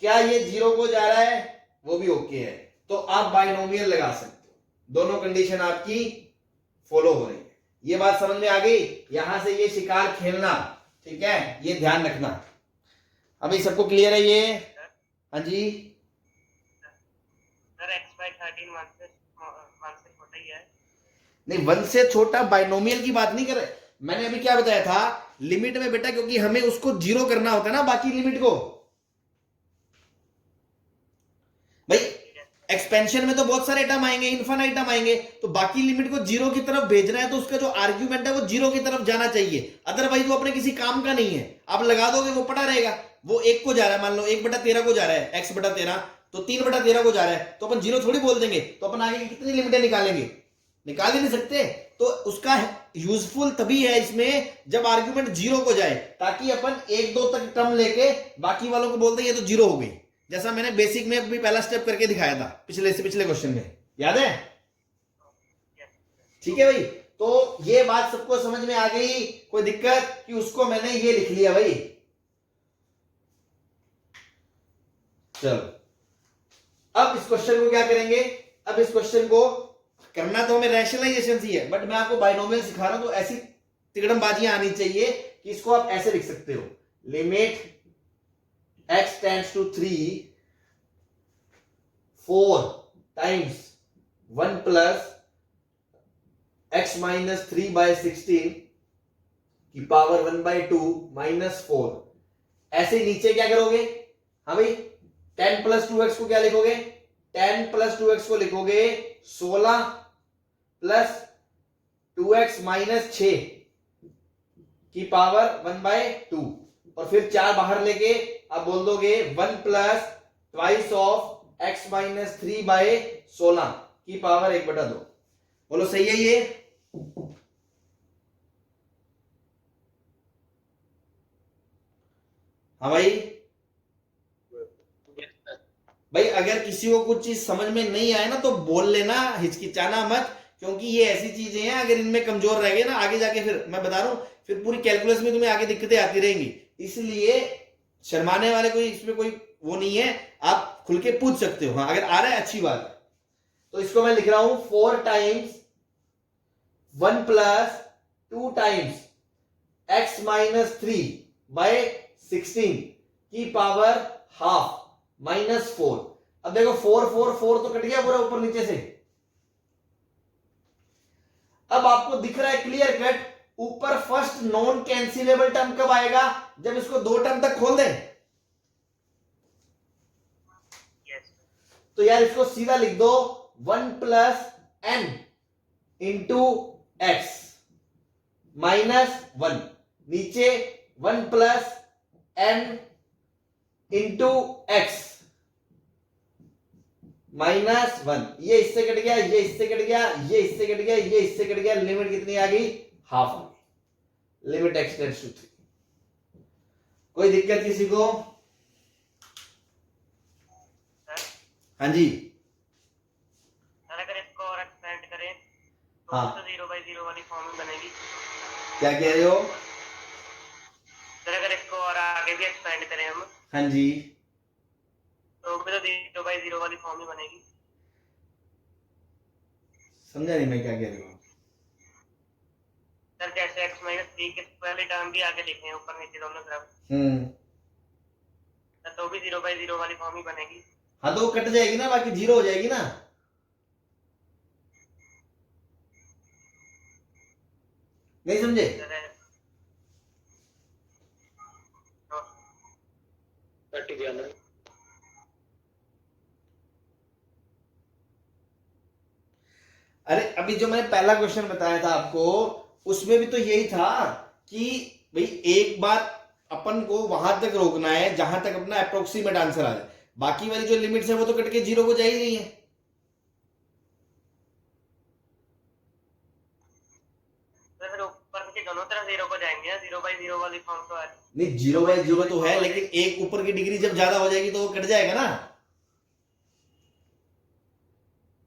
क्या ये 0 को जा रहा है, वो भी ओके है, तो आप बाइनोमियल लगा सकते हो, दोनों कंडीशन आपकी फॉलो हो रही है। ये बात समझ में आ गई, यहां से ये शिकार खेलना, ठीक है, ये ध्यान रखना। अभी सबको क्लियर है ये, हाँ जी। सर x/13 1 से छोटा ही है। नहीं 1 से छोटा बाइनोमियल की बात नहीं कर रहे, मैंने अभी क्या बताया था, लिमिट में बेटा, क्योंकि हमें उसको 0 करना होता है ना, बाकी लिमिट को। भाई एक्सपेंशन में तो बहुत सारे टर्म आएंगे, इनफाइनाइट टर्म आएंगे, तो बाकी लिमिट को 0 की तरफ भेजना है, तो उसका जो आर्ग्यूमेंट है वो 0 की तरफ जाना चाहिए, अदरवाइज वो अपने किसी काम का नहीं है। आप लगा दोगे वो पड़ा रहेगा, वो 1 को जा रहा है, मान लो 1/13 को जा रहा है, x/13 तो 3/13 को जा रहा है, तो अपन 0 थोड़ी बोल देंगे, तो अपन आगे कितनी लिमिटें निकालेंगे, निकाल ही नहीं सकते। तो उसका यूजफुल तभी है इसमें जब आर्ग्यूमेंट 0 को जाए, ताकि अपन 1-2 तक टर्म लेके बाकी वालों को बोलते ये तो 0 हो गई, जैसा मैंने बेसिक में भी पहला स्टेप करके दिखाया था पिछले क्वेश्चन में, याद है। ठीक है भाई, तो ये बात सबको समझ में आ गई, कोई दिक्कत कि उसको मैंने ये लिख लिया भाई। चलो अब इस क्वेश्चन को क्या करेंगे, अब इस क्वेश्चन को करना तो हमें रैशनलाइजेशन ही है, बट मैं आपको बाइनोमियल सिखा रहा हूं, तो ऐसी तिगड़मबाजियां आनी चाहिए कि इसको आप ऐसे लिख सकते हो, limit x tends to 3 4 times 1 plus x -3/16 की पावर 1/2 -4। ऐसे नीचे क्या करोगे, हाँ भाई 10 + 2x को क्या लिखोगे, 10 + 2x को लिखोगे 16 + 2x - 6 की पावर 1/2, और फिर 4 बाहर लेके आप बोल दोगे 1 plus twice of x minus 3/16 की पावर 1/2। बोलो सही है ये? हाँ भाई, भाई अगर किसी को कुछ चीज समझ में नहीं आए ना तो बोल लेना, हिचकिचाना मत, क्योंकि ये ऐसी चीजें हैं अगर इनमें कमजोर रह गए ना आगे जाके, फिर मैं बता रहा हूं फिर पूरी कैलकुलस में तुम्हें आगे दिक्कतें आती रहेंगी। इसलिए शर्माने वाले कोई इसमें कोई वो नहीं है, आप खुल के पूछ सकते हो। हाँ अगर आ रहा है अच्छी बात है। तो इसको मैं लिख रहा हूं 4 times 1 plus 2 times x minus 3/16 की पावर हाफ माइनस 4। अब देखो 4 4 4 तो कट गया पूरा ऊपर नीचे से। अब आपको दिख रहा है क्लियर कट, ऊपर फर्स्ट नॉन कैंसिलेबल टर्म कब आएगा? जब इसको 2 टर्म तक खोल दें। यस तो यार इसको सीधा लिख दो 1 plus n into x minus 1, नीचे 1 plus n into x minus 1। ये इससे कट गया, ये इससे कट गया, ये इससे कट गया, ये इससे कट गया। लिमिट कितनी आ गई? हाफ आ गई। Limit x tends to 3। कोई दिक्कत किसी को? हाँ जी, सर अगर इसको और एक्सपेंड करें तो हाँ। तो 0/0 वाली फॉर्म में बनेगी। क्या कह रहे हो? सर अगर इसको और आगे भी एक्सपेंड करें हम हाँ जी, तो भी तो 0/0 वाली फॉर्म ही बनेगी। समझा नहीं मैं क्या कह रही हूँ। सर जैसे x माइनस 3 के पहले टर्म भी आगे लिखे हैं ऊपर नीचे दोनों तरफ, तो भी 0/0 वाली फॉर्म ही बनेगी। हाँ तो वो कट जाएगी ना, बाकी 0 हो जाएगी ना। नहीं समझे? सर कट गया ना। अरे अभी जो मैंने पहला क्वेश्चन बताया था आपको, उसमें भी तो यही था कि भाई एक बार अपन को वहां तक रोकना है जहां तक अपना अप्रोक्सीमेट आंसर आ जाए, बाकी वाली जो लिमिट्स है वो तो कट के 0 को जा ही नहीं है। फिर ऊपर के दोनों तरफ 0 को जाएंगे ना, 0/0 वाली फॉर्म तो है नहीं 0/0 तो है, लेकिन एक ऊपर की डिग्री जब ज्यादा हो जाएगी तो वो कट जाएगा ना।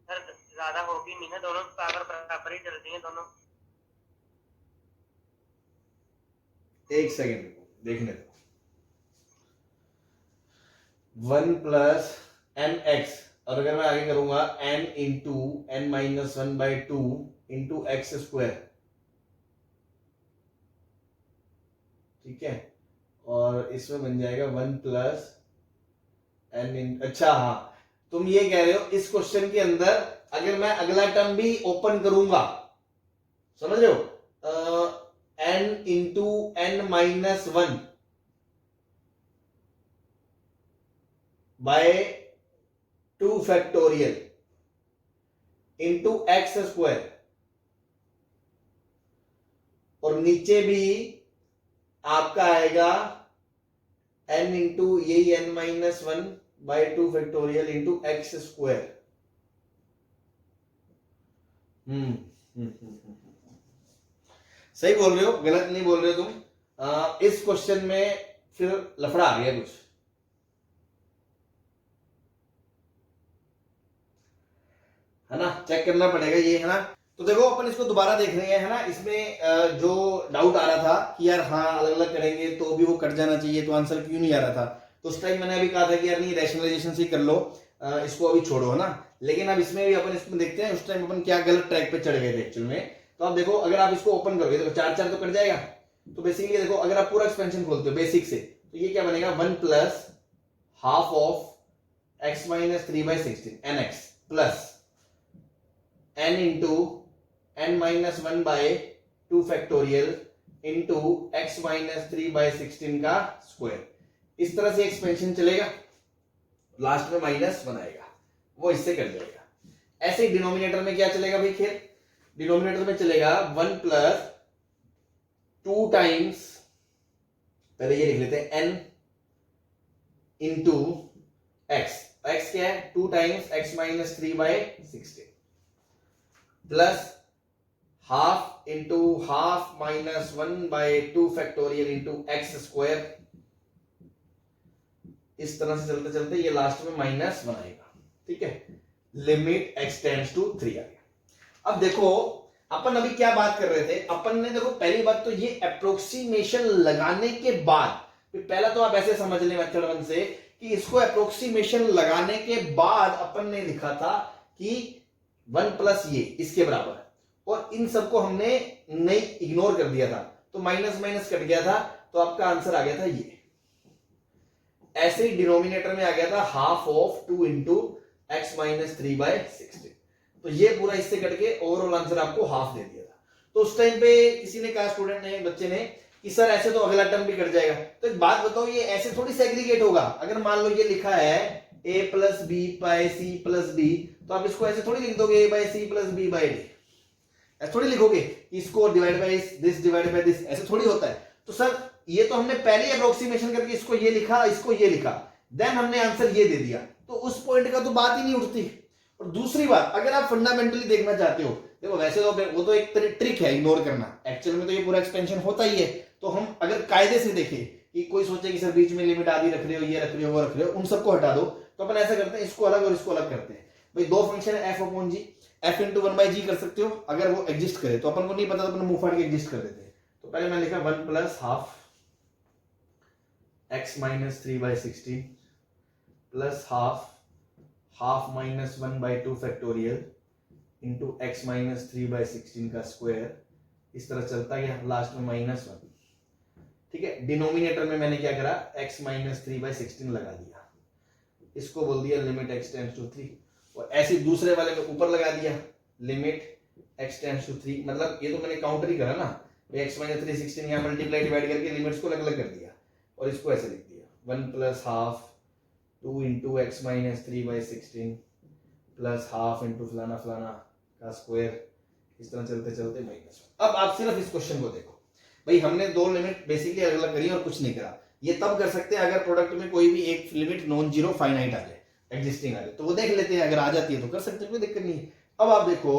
सर, ज्यादा होगी नहीं ना, दोनों पावर बराबर ही चलती हैं दोनों। एक सेकेंड देखने दो। 1 प्लस एन एक्स, और अगर मैं आगे करूंगा n into n minus 1/2 into x square, ठीक है, और इसमें बन जाएगा 1 प्लस n। अच्छा हाँ, तुम ये कह रहे हो इस क्वेश्चन के अंदर अगर मैं अगला टर्म भी ओपन करूंगा, समझ रहे हो, n into n minus 1 by 2 factorial into x square, और नीचे भी आपका आएगा n इंटू यही n minus 1 by 2 factorial into x square. सही बोल रहे हो, गलत नहीं बोल रहे हो तुम। इस क्वेश्चन में फिर लफड़ा आ गया कुछ, है ना, चेक करना पड़ेगा ये, है ना। तो देखो अपन इसको दोबारा देख रहे हैं, है ना। इसमें जो डाउट आ रहा था कि यार हाँ अलग अलग करेंगे तो भी वो कट जाना चाहिए, तो आंसर क्यों नहीं आ रहा था, तो उस टाइम मैंने अभी कहा था कि यार नहीं रैशनलाइजेशन से ही कर लो, इसको अभी छोड़ो, है ना। लेकिन अब इसमें भी अपन इसमें देखते हैं उस टाइम अपन क्या गलत ट्रैक पे चढ़ गए थे एक्चुअल में। तो आप देखो अगर आप इसको ओपन करोगे देखो 4 4 तो कट जाएगा। तो बेसिकली देखो अगर आप पूरा एक्सपेंशन खोलते हो बेसिक से, तो ये क्या बनेगा 1 plus half of x minus 3/16 nx plus n into n minus 1 by 2 factorial into x minus 3/16 का स्क्वायर। इस तरह से एक्सपेंशन चलेगा, लास्ट में -1 आएगा, वो इससे कट जाएगा। ऐसे ही डिनोमिनेटर में क्या चलेगा भाई, खेल डिनोमिनेटर में चलेगा 1 प्लस 2 टाइम्स पहले ये लिख लेते हैं n इंटू एक्स, एक्स क्या है 2 times x minus 3/16 plus half into half minus 1/2 factorial into x square. इस तरह से चलते चलते ये लास्ट में -1 आएगा, ठीक है। लिमिट x टेंड्स टू 3 आ गया। अब देखो अपन अभी क्या बात कर रहे थे, अपन ने देखो पहली बात तो ये अप्रोक्सीमेशन लगाने के बाद, पहला तो आप ऐसे समझ लें मेथड 1 से कि इसको अप्रोक्सीमेशन लगाने के बाद अपन ने लिखा था कि 1 प्लस ये इसके बराबर है, और इन सबको हमने नहीं इग्नोर कर दिया था, तो माइनस माइनस कट गया था, तो आपका आंसर आ गया था ये। ऐसे ही डिनोमिनेटर में आ गया था half of 2 into x minus 3/16, तो ये पूरा इससे कट के ओवरऑल आंसर आपको हाफ दे दिया था। तो उस टाइम पे किसी ने कहा, स्टूडेंट ने, बच्चे ने, कि सर ऐसे तो अगला टर्म भी कट जाएगा। तो एक बात बताओ, ये ऐसे थोड़ी सेग्रीगेट होगा। अगर मान लो ये लिखा है a plus B by C plus D, तो आप इसको ऐसे थोड़ी लिख दोगे a by C plus B by D, ऐसे थोड़ी लिखोगे इसको divide by this divide by this, ऐसे थोड़ी होता है। तो सर ये तो हमने पहले अप्रोक्सीमेशन करके इसको ये लिखा, इसको ये लिखा, देन हमने आंसर ये दे दिया, तो उस पॉइंट का तो बात ही नहीं उठती। और दूसरी बात, अगर आप फंडामेंटली देखना चाहते हो, देखो वैसे तो वो तो एक ट्रिक है इग्नोर करना, एक्चुअल में तो ये पूरा एक्सपेंशन होता ही है। तो हम अगर कायदे से देखें कि कोई सोचे कि सर बीच में लिमिट आदि रख रहे हो, ये रख रहे हो, वो रख रहे हो, उन सबको हटा दो, तो अपन ऐसा करते हैं, इसको अलग और इसको अलग करते हैं। भाई दो फंक्शन है f अपॉन जी, f इंटू 1/g कर सकते हो, अगर वो एग्जिस्ट करे, तो अपन को नहीं पता तो अपन मुंह फाड़ के एग्जिस्ट कर देते हैं। तो पहले मैं लिखा 1 plus half x minus 3/16 plus half minus 1/2 factorial into x minus 3/16 का स्क्वायर। इस तरह चलता गया, लास्ट में -1, ठीक है। डिनोमिनेटर में मैंने क्या करा, x माइनस 3/16 लगा दिया, इसको बोल दिया लिमिट x टेंड्स टू 3, और ऐसे दूसरे वाले में ऊपर लगा दिया लिमिट x टेंड्स टू 3। मतलब ये तो मैंने काउंटर ही करा ना, x माइनस 3/16 यहाँ मल्टीप्लाई डिवाइड करके लिमिट्स को अलग अलग कर दिया, और इसको ऐसे लिख दिया 1 plus half 2 into x minus 3/16 plus half into फलाना फलाना का स्क्वायर। इस तरह चलते चलते -1। अब आप सिर्फ इस क्वेश्चन को देखो, भाई हमने दो लिमिट बेसिकली अलग अलग करी और कुछ नहीं करा। ये तब कर सकते हैं अगर प्रोडक्ट में कोई भी एक लिमिट नॉन जीरो फाइनाइट आ जाए, एग्जिस्टिंग आ जाए, तो वो देख लेते हैं, अगर आ जाती है तो कर सकते हैं, कोई दिक्कत नहीं है। अब आप देखो,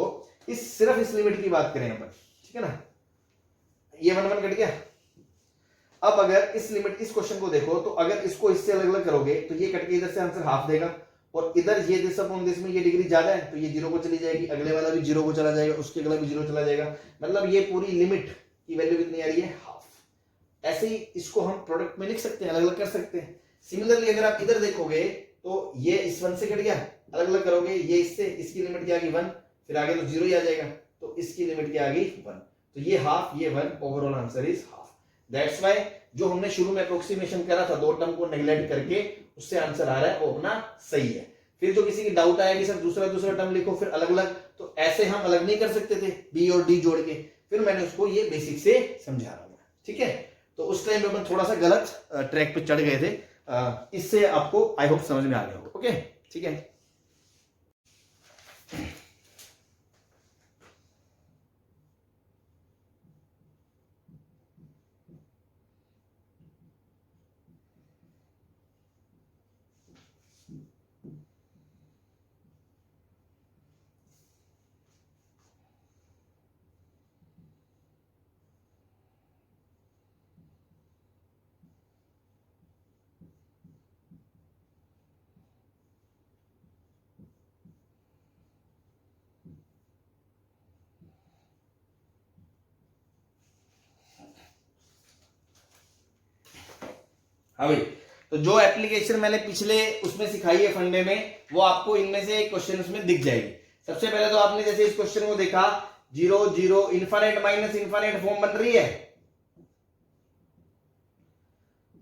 सिर्फ इस लिमिट की बात करें अपन, ठीक है ना, ये 1 1 कट गया। अब अगर इस लिमिट, इस क्वेश्चन को देखो, तो अगर इसको इससे अलग अलग करोगे तो ये कट के इधर से आंसर हाफ देगा, और इधर ये दिस अपॉन दिस में ये डिग्री ज्यादा है तो ये 0 को चली जाएगी, अगले वाला भी 0 को चला जाएगा, उसके अगला भी 0 चला जाएगा, मतलब ये पूरी लिमिट की वैल्यू कितनी आ रही है, हाफ। ऐसे ही इसको हम प्रोडक्ट में लिख सकते हैं, अलग अलग कर सकते हैं। सिमिलरली अगर आप इधर देखोगे तो ये इस 1 से कट गया, अलग अलग करोगे ये इससे, इसकी लिमिट क्या आ गई 1, फिर आगे तो 0 ही आ जाएगा, तो इसकी लिमिट क्या आ गई 1, तो ये हाफ, ये 1, overall answer is half. That's why जो हमने शुरू में अप्रोक्सीमेशन करा था, दो टर्म को नेग्लेक्ट करके, उससे आंसर आ रहा है वो अपना सही है। फिर जो किसी की डाउट आया कि सर दूसरा टर्म लिखो फिर अलग अलग, तो ऐसे हम अलग नहीं कर सकते थे बी और डी जोड़ के, फिर मैंने उसको ये बेसिक से समझा रहा हूं, ठीक है। तो उस टाइम पे अपन थोड़ा सा गलत ट्रैक पे चढ़ गए थे, इससे आपको आई होप समझ में आ गया होगा, ओके, ठीक है। हाँ भाई, तो जो एप्लीकेशन मैंने पिछले उसमें सिखाई है फंडे में, वो आपको इनमें से एक क्वेश्चन उसमें दिख जाएगी। सबसे पहले तो आपने जैसे इस क्वेश्चन को देखा, 0 0 इनफाइनाइट माइनस इनफाइनाइट फॉर्म बन रही है,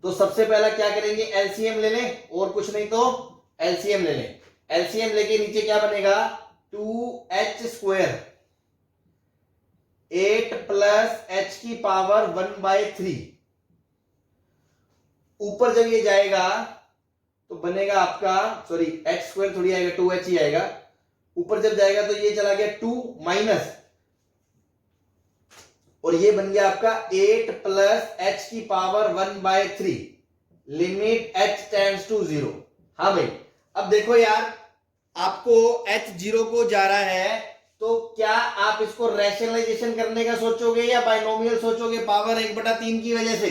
तो सबसे पहला क्या करेंगे, एलसीएम ले लें, और कुछ नहीं तो एलसीएम ले लें। एलसीएम लेके नीचे क्या बनेगा, 2h स्क्वायर 8 प्लस h की पावर 1/3, ऊपर जब ये जाएगा तो बनेगा आपका, सॉरी h स्क्वायर थोड़ी आएगा, 2h ही आएगा, ऊपर जब जाएगा तो ये चला गया 2 माइनस और ये बन गया आपका 8 प्लस एच की power 1/3 limit h tends to 0। हाँ भाई, अब देखो यार, आपको h 0 को जा रहा है, तो क्या आप इसको रैशनलाइजेशन करने का सोचोगे या बाइनोमियल सोचोगे पावर 1/3 की वजह से?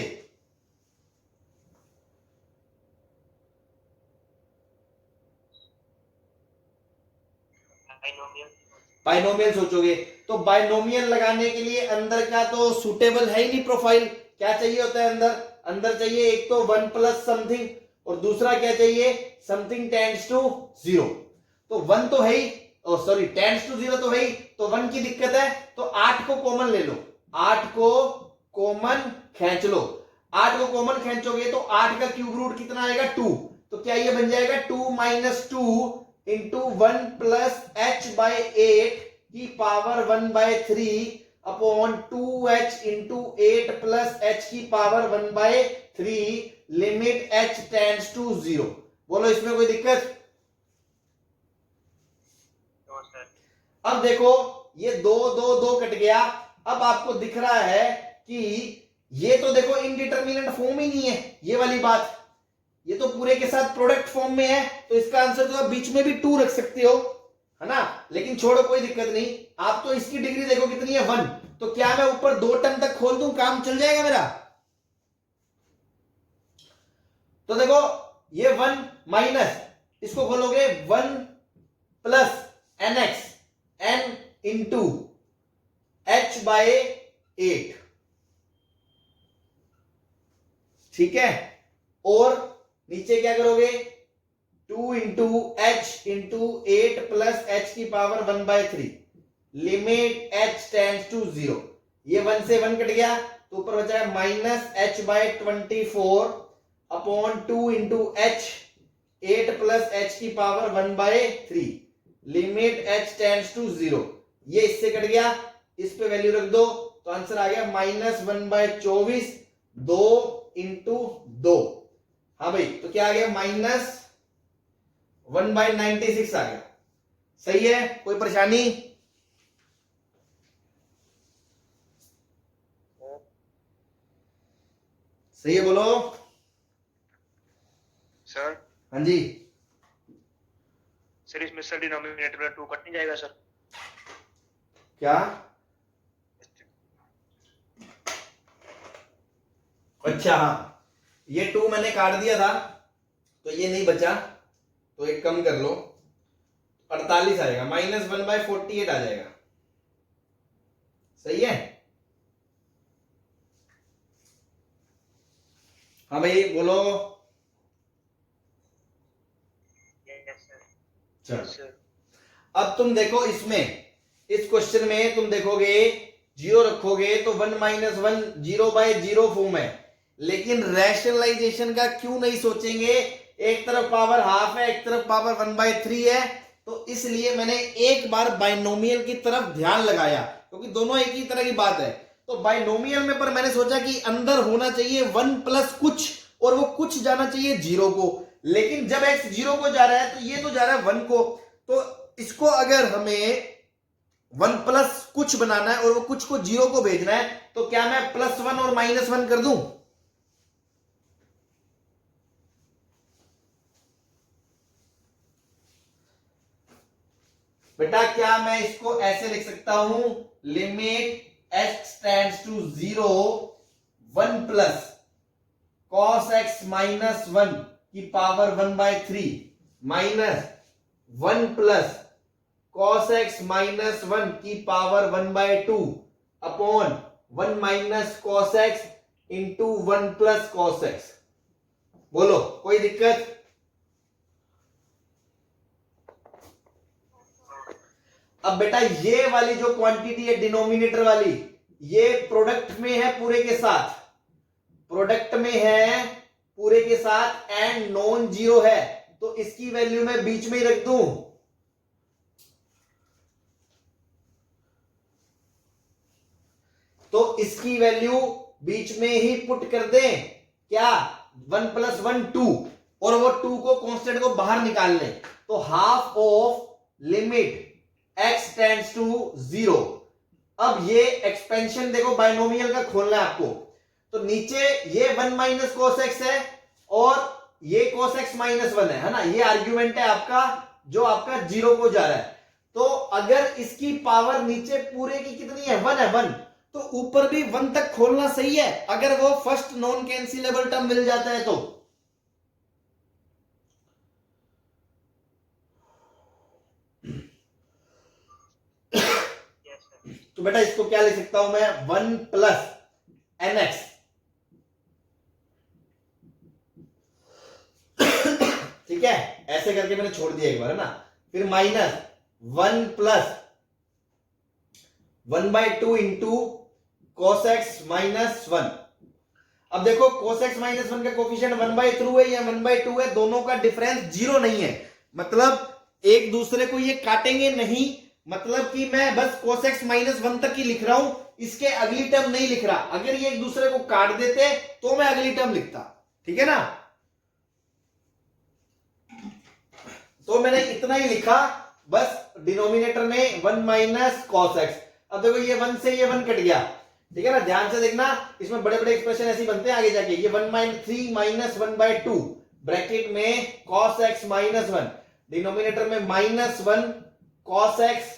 बाइनोमियल सोचोगे। तो बाइनोमियल लगाने के लिए अंदर का तो सूटेबल है ही नहीं प्रोफाइल। क्या चाहिए होता है अंदर? अंदर चाहिए एक तो 1 प्लस समथिंग, और दूसरा क्या चाहिए? Something tends to 0। तो 1 तो है ही, सॉरी टेंड्स टू 0 तो है ही, तो 1 की दिक्कत है। तो 8 को कॉमन ले लो, 8 को कॉमन खींच लो। 8 को कॉमन खींचोगे तो 8 का क्यूब रूट कितना आएगा? 2। तो क्या ये बन जाएगा 2 - 2 इंटू 1 प्लस h/8 की power 1/3 upon 2h into 8 plus h की power 1/3 limit h tends to 0। बोलो इसमें कोई दिक्कत? अब देखो ये 2 2 2 कट गया। अब आपको दिख रहा है कि ये तो देखो इनडिटरमिनेट फॉर्म ही नहीं है, ये वाली बात, ये तो पूरे के साथ प्रोडक्ट फॉर्म में है। तो इसका आंसर तो आप बीच में भी 2 रख सकते हो, है ना, लेकिन छोड़ो कोई दिक्कत नहीं। आप तो इसकी डिग्री देखो कितनी है 1। तो क्या मैं ऊपर 2 टर्म तक खोल दूं, काम चल जाएगा मेरा? तो देखो ये 1 माइनस, इसको खोलोगे 1 plus nx n into h/8, ठीक है। और नीचे क्या करोगे? 2 into h into 8 plus h की power 1/3 limit h tends to 0। ये 1 से 1 कट गया, तो ऊपर बचा है minus h/24 upon 2 into h 8 plus h की power 1/3 limit h tends to 0। ये इससे कट गया, इस पे वैल्यू रख दो, तो आंसर आ गया -1/24 2 इंटू 2। हाँ भाई, तो क्या आ गया? -1/96 आ गया। सही है, कोई परेशानी? सही है, बोलो सर। हाँ जी सर, इसमें सर डिनोमिनेटर में 2 कट नहीं जाएगा सर? क्या? अच्छा हाँ, ये 2 मैंने काट दिया था, तो ये नहीं बचा, तो एक कम कर लो, 48 आएगा, -1/48 आ जाएगा। सही है? हाँ भाई बोलो। चलो अब तुम देखो, इसमें इस क्वेश्चन में तुम देखोगे 0 रखोगे तो 1 - 1 0/0 फॉर्म है, लेकिन रैशनलाइजेशन का क्यों नहीं सोचेंगे? एक तरफ पावर हाफ है, एक तरफ पावर 1/3 है, तो इसलिए मैंने एक बार बाइनोमियल की तरफ ध्यान लगाया, क्योंकि दोनों एक ही तरह की बात है। तो बाइनोमियल में पर मैंने सोचा कि अंदर होना चाहिए 1 प्लस कुछ, और वो कुछ जाना चाहिए 0 को, लेकिन जब x 0 को जा रहा है तो ये तो जा रहा है 1 को, तो इसको अगर हमें 1 प्लस कुछ बनाना है और वो कुछ को 0 को भेजना है, तो क्या मैं +1 और -1 कर दूं? बेटा क्या मैं इसको ऐसे लिख सकता हूं? Limit x tends to 0 1 plus cos x -1 की power 1/3 minus 1 plus cos x -1 की power 1/2 upon 1 minus cos x into 1 plus cos x। बोलो कोई दिक्कत? अब बेटा ये वाली जो क्वांटिटी है डिनोमिनेटर वाली, ये प्रोडक्ट में है पूरे के साथ, प्रोडक्ट में है पूरे के साथ एंड नॉन जीरो है, तो इसकी वैल्यू मैं बीच में ही रख दूं। तो इसकी वैल्यू बीच में ही पुट कर दें, क्या 1 + 1 2, और वो 2 को कांस्टेंट को बाहर निकाल लें, तो half of limit x tends to 0 अब ये एक्सपेंशन देखो बाइनोमियल का खोलना है आपको, तो नीचे ये 1 माइनस cos x है और ये cos x माइनस 1 है ना, ये आर्ग्यूमेंट है आपका जो आपका 0 को जा रहा है। तो अगर इसकी पावर नीचे पूरे की कितनी है 1 है 1, तो ऊपर भी 1 तक खोलना सही है, अगर वो फर्स्ट नॉन कैंसिलेबल टर्म मिल जाता है तो। तो बेटा इसको क्या लिख सकता हूं मैं, 1 प्लस nx ठीक है, ऐसे करके मैंने छोड़ दिया एक बार है ना, फिर minus 1 plus 1/2 into cos x minus 1। अब देखो cos x माइनस 1 का कोफिशिएंट 1/2 है या 1/2 है, दोनों का डिफरेंस 0 नहीं है, मतलब एक दूसरे को ये काटेंगे नहीं, मतलब कि मैं बस cos x माइनस 1 तक ही लिख रहा हूं, इसके अगली टर्म नहीं लिख रहा। अगर ये एक दूसरे को काट देते तो मैं अगली टर्म लिखता, ठीक है ना। तो मैंने इतना ही लिखा, बस डिनोमिनेटर में 1 माइनस cos x। अब देखो ये 1 से ये 1 कट गया, ठीक है ना, ध्यान से देखना, इसमें बड़े बड़े एक्सप्रेशन ऐसे बनते हैं आगे जाके। ये 3 माइनस 1/2 ब्रैकेट में cos x माइनस 1, डिनोमिनेटर में माइनस 1 cos x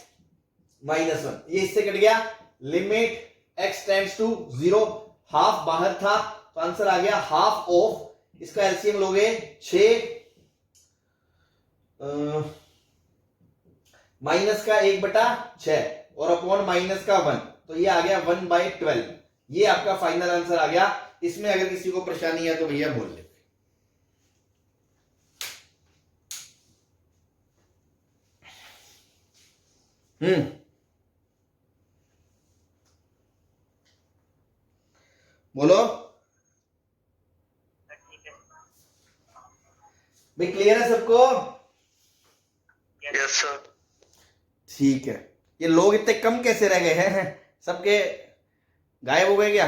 माइनस 1, ये इससे कट गया। Limit x tends to 0, half बाहर था तो आंसर आ गया हाफ ऑफ, इसका एलसीएम लोगे 6 माइनस का 1/6 और अपॉन माइनस का 1, तो ये आ गया 1/12। ये आपका फाइनल आंसर आ गया। इसमें अगर किसी को परेशानी है तो भैया बोल ले। बोलो ठीक है। भाई, क्लियर है सबको? Yes sir. ठीक है। ये लोग इतने कम कैसे रह गए हैं, सबके गायब हो गए क्या?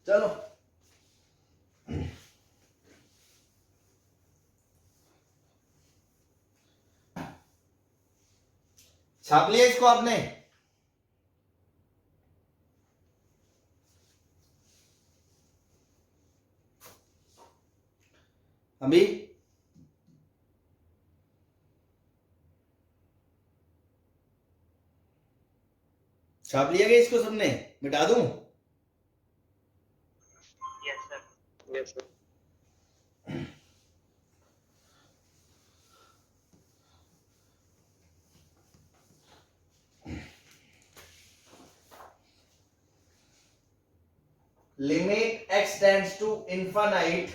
चलो छाप लिया इसको आपने? अभी छाप लिया गया इसको सबने? मिटा दूं? Yes sir. Yes sir. Limit x tends to infinite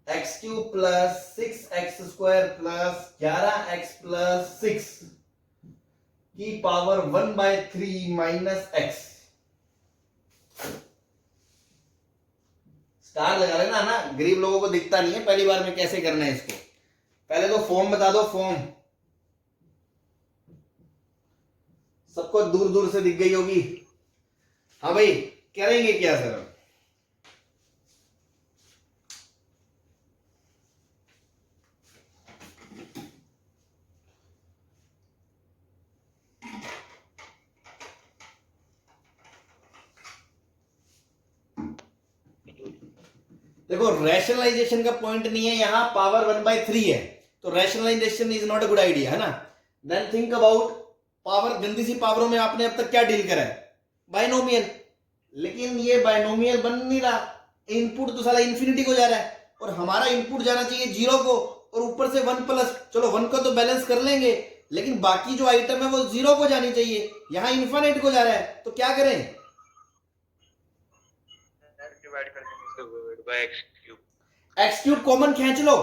x cube plus 6x square plus 11x plus 6 की पावर 1/3 माइनस x। स्टार लगा लेना ना, गरीब लोगों को दिखता नहीं है पहली बार में कैसे करना है इसको। पहले तो फॉर्म बता दो, फॉर्म सबको दूर दूर से दिख गई होगी। हाँ भाई, करेंगे क्या सर? देखो, रैशनलाइजेशन का पॉइंट नहीं है यहां, पावर 1/3 है, तो rationalisation is not a good idea, है ना। Then think about power. गंदी सी पावरों में आपने अब तक क्या डील करा है? बाइनोमियल। लेकिन ये बाइनोमियल बन नहीं रहा, इनपुट तो साला इंफिनिटी को जा रहा है, और हमारा इनपुट जाना चाहिए 0 को, और ऊपर से 1 प्लस। चलो 1 को तो बैलेंस कर लेंगे, लेकिन बाकी जो आइटम है वो 0 को जानी चाहिए, यहां इन्फिनिट को जा रहा है, तो क्या करें? एक्स क्यूब कॉमन खींच लो,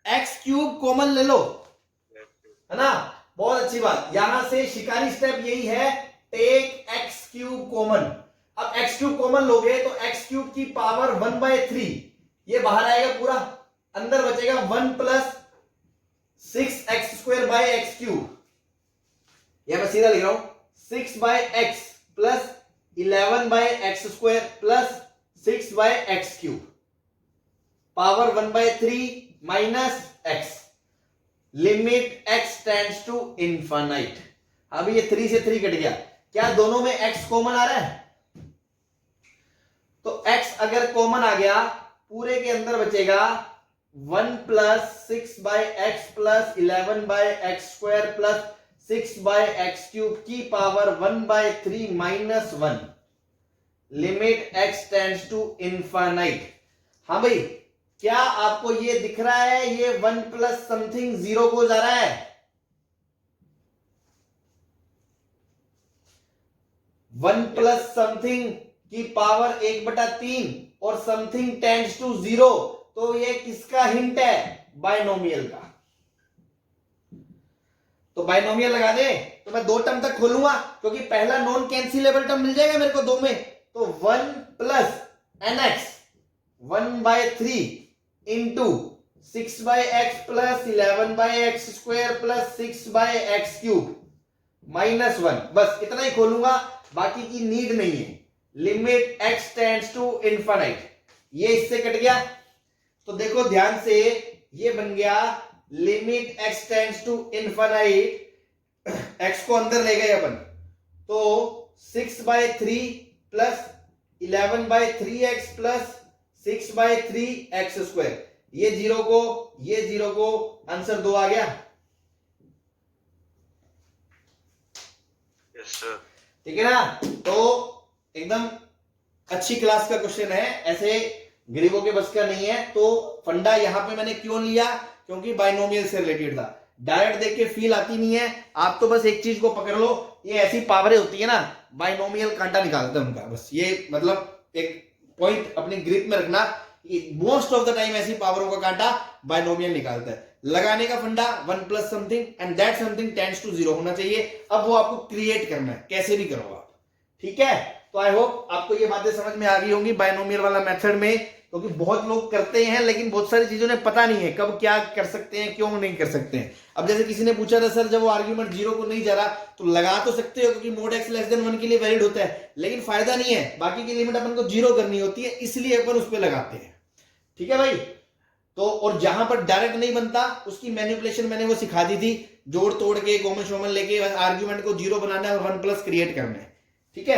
एक्स क्यूब कॉमन ले लो, है ना। बहुत अच्छी बात। यहां से शिकारी स्टेप यही है, टेक एक्स क्यूब कॉमन। अब एक्स क्यूब कॉमन लोगे तो एक्स क्यूब की पावर 1/3 ये बाहर आएगा पूरा, अंदर बचेगा 1 plus 6x square by x cube. यह मैं सीधा लिख रहा हूं, 6/x plus 11/x square plus 6/x cube, power 1/3 minus x। Limit x tends to infinite. अब ये 3 से 3 कट गया, क्या दोनों में x कॉमन आ रहा है? तो x अगर कॉमन आ गया, पूरे के अंदर बचेगा 1 plus 6 by x plus 11 by x square plus 6 by x cube की power 1 by 3 minus 1, limit x tends to infinite. हाँ भाई, क्या आपको ये दिख रहा है? ये 1 प्लस समथिंग 0 को जा रहा है, 1 प्लस समथिंग की पावर 1/3 और समथिंग टेंड्स टू 0, तो ये किसका हिंट है? बाइनोमियल का। तो बाइनोमियल लगा दे तो मैं 2 टर्म तक खोलूंगा, क्योंकि पहला नॉन कैंसिलेबल टर्म मिल जाएगा मेरे को 2 में। तो 1 plus nx 1/3 into 6 by x plus 11 by x square plus 6 by x cube minus 1, बस इतना ही खोलूंगा, बाकी की नीड नहीं है। Limit x tends to infinite, ये इससे कट गया। तो देखो ध्यान से, ये बन गया limit x tends to infinite, x को अंदर ले गए अपन, तो 6/3 plus 11/3x plus 6/3x square, ये 0 को आंसर 2 आ गया। Yes sir. ठीक है ना? तो एकदम अच्छी क्लास का क्वेश्चन है, ऐसे गरीबों के बस का नहीं है। तो फंडा यहां पे मैंने क्यों लिया? क्योंकि बाइनोमियल से रिलेटेड था। डायरेक्ट देख के फील आती नहीं है, आप तो बस एक चीज को पकड़ लो, ये ऐसी पावरें होती है ना, बाइनोमियल कांटा निकालते हैं उनका, बस ये मतलब एक पॉइंट अपनी ग्रिप में रखना, मोस्ट ऑफ द टाइम ऐसी पावरों का कांटा बाइनोमियल निकालता है। लगाने का फंडा 1 plus something and that something tends to 0 होना चाहिए। अब वो आपको क्रिएट करना है, कैसे भी करो आप, ठीक है? तो आई होप आपको ये बातें समझ में आ गई होंगी बाइनोमियल वाला मेथड में, क्योंकि बहुत लोग करते हैं लेकिन बहुत सारी चीजों ने पता नहीं है कब क्या कर सकते हैं, क्यों नहीं कर सकते हैं। अब जैसे किसी ने पूछा था सर जब वो आर्ग्यूमेंट 0 को नहीं जा रहा, तो लगा तो सकते हो क्योंकि मोड x लेस देन 1 के लिए वैलिड होता है, लेकिन फायदा नहीं है, बाकी की लिमिट अपन को 0 करनी होती है, इसलिए अपन उस पर लगाते हैं। ठीक है भाई? तो और जहां पर डायरेक्ट नहीं बनता उसकी मैनिपुलेशन मैंने वो सिखा दी थी, जोड़ तोड़ के कॉमन शॉमन लेके आर्ग्यूमेंट को 0 बनाना है और 1 प्लस क्रिएट करना है। ठीक है?